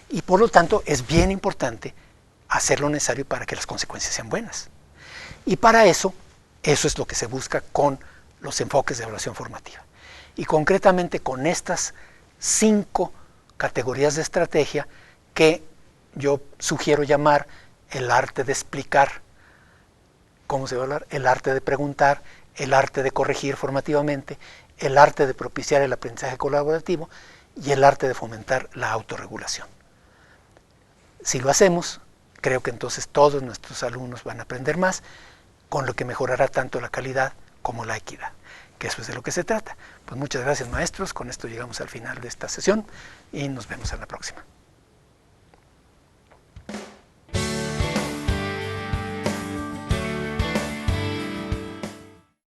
Y por lo tanto, es bien importante hacer lo necesario para que las consecuencias sean buenas. Y para eso es lo que se busca con los enfoques de evaluación formativa. Y concretamente con estas 5 categorías de estrategia que yo sugiero llamar el arte de explicar cómo se va a hablar, el arte de preguntar, el arte de corregir formativamente, el arte de propiciar el aprendizaje colaborativo y el arte de fomentar la autorregulación. Si lo hacemos, creo que entonces todos nuestros alumnos van a aprender más, con lo que mejorará tanto la calidad como la equidad, que eso es de lo que se trata. Pues muchas gracias, maestros, con esto llegamos al final de esta sesión y nos vemos en la próxima.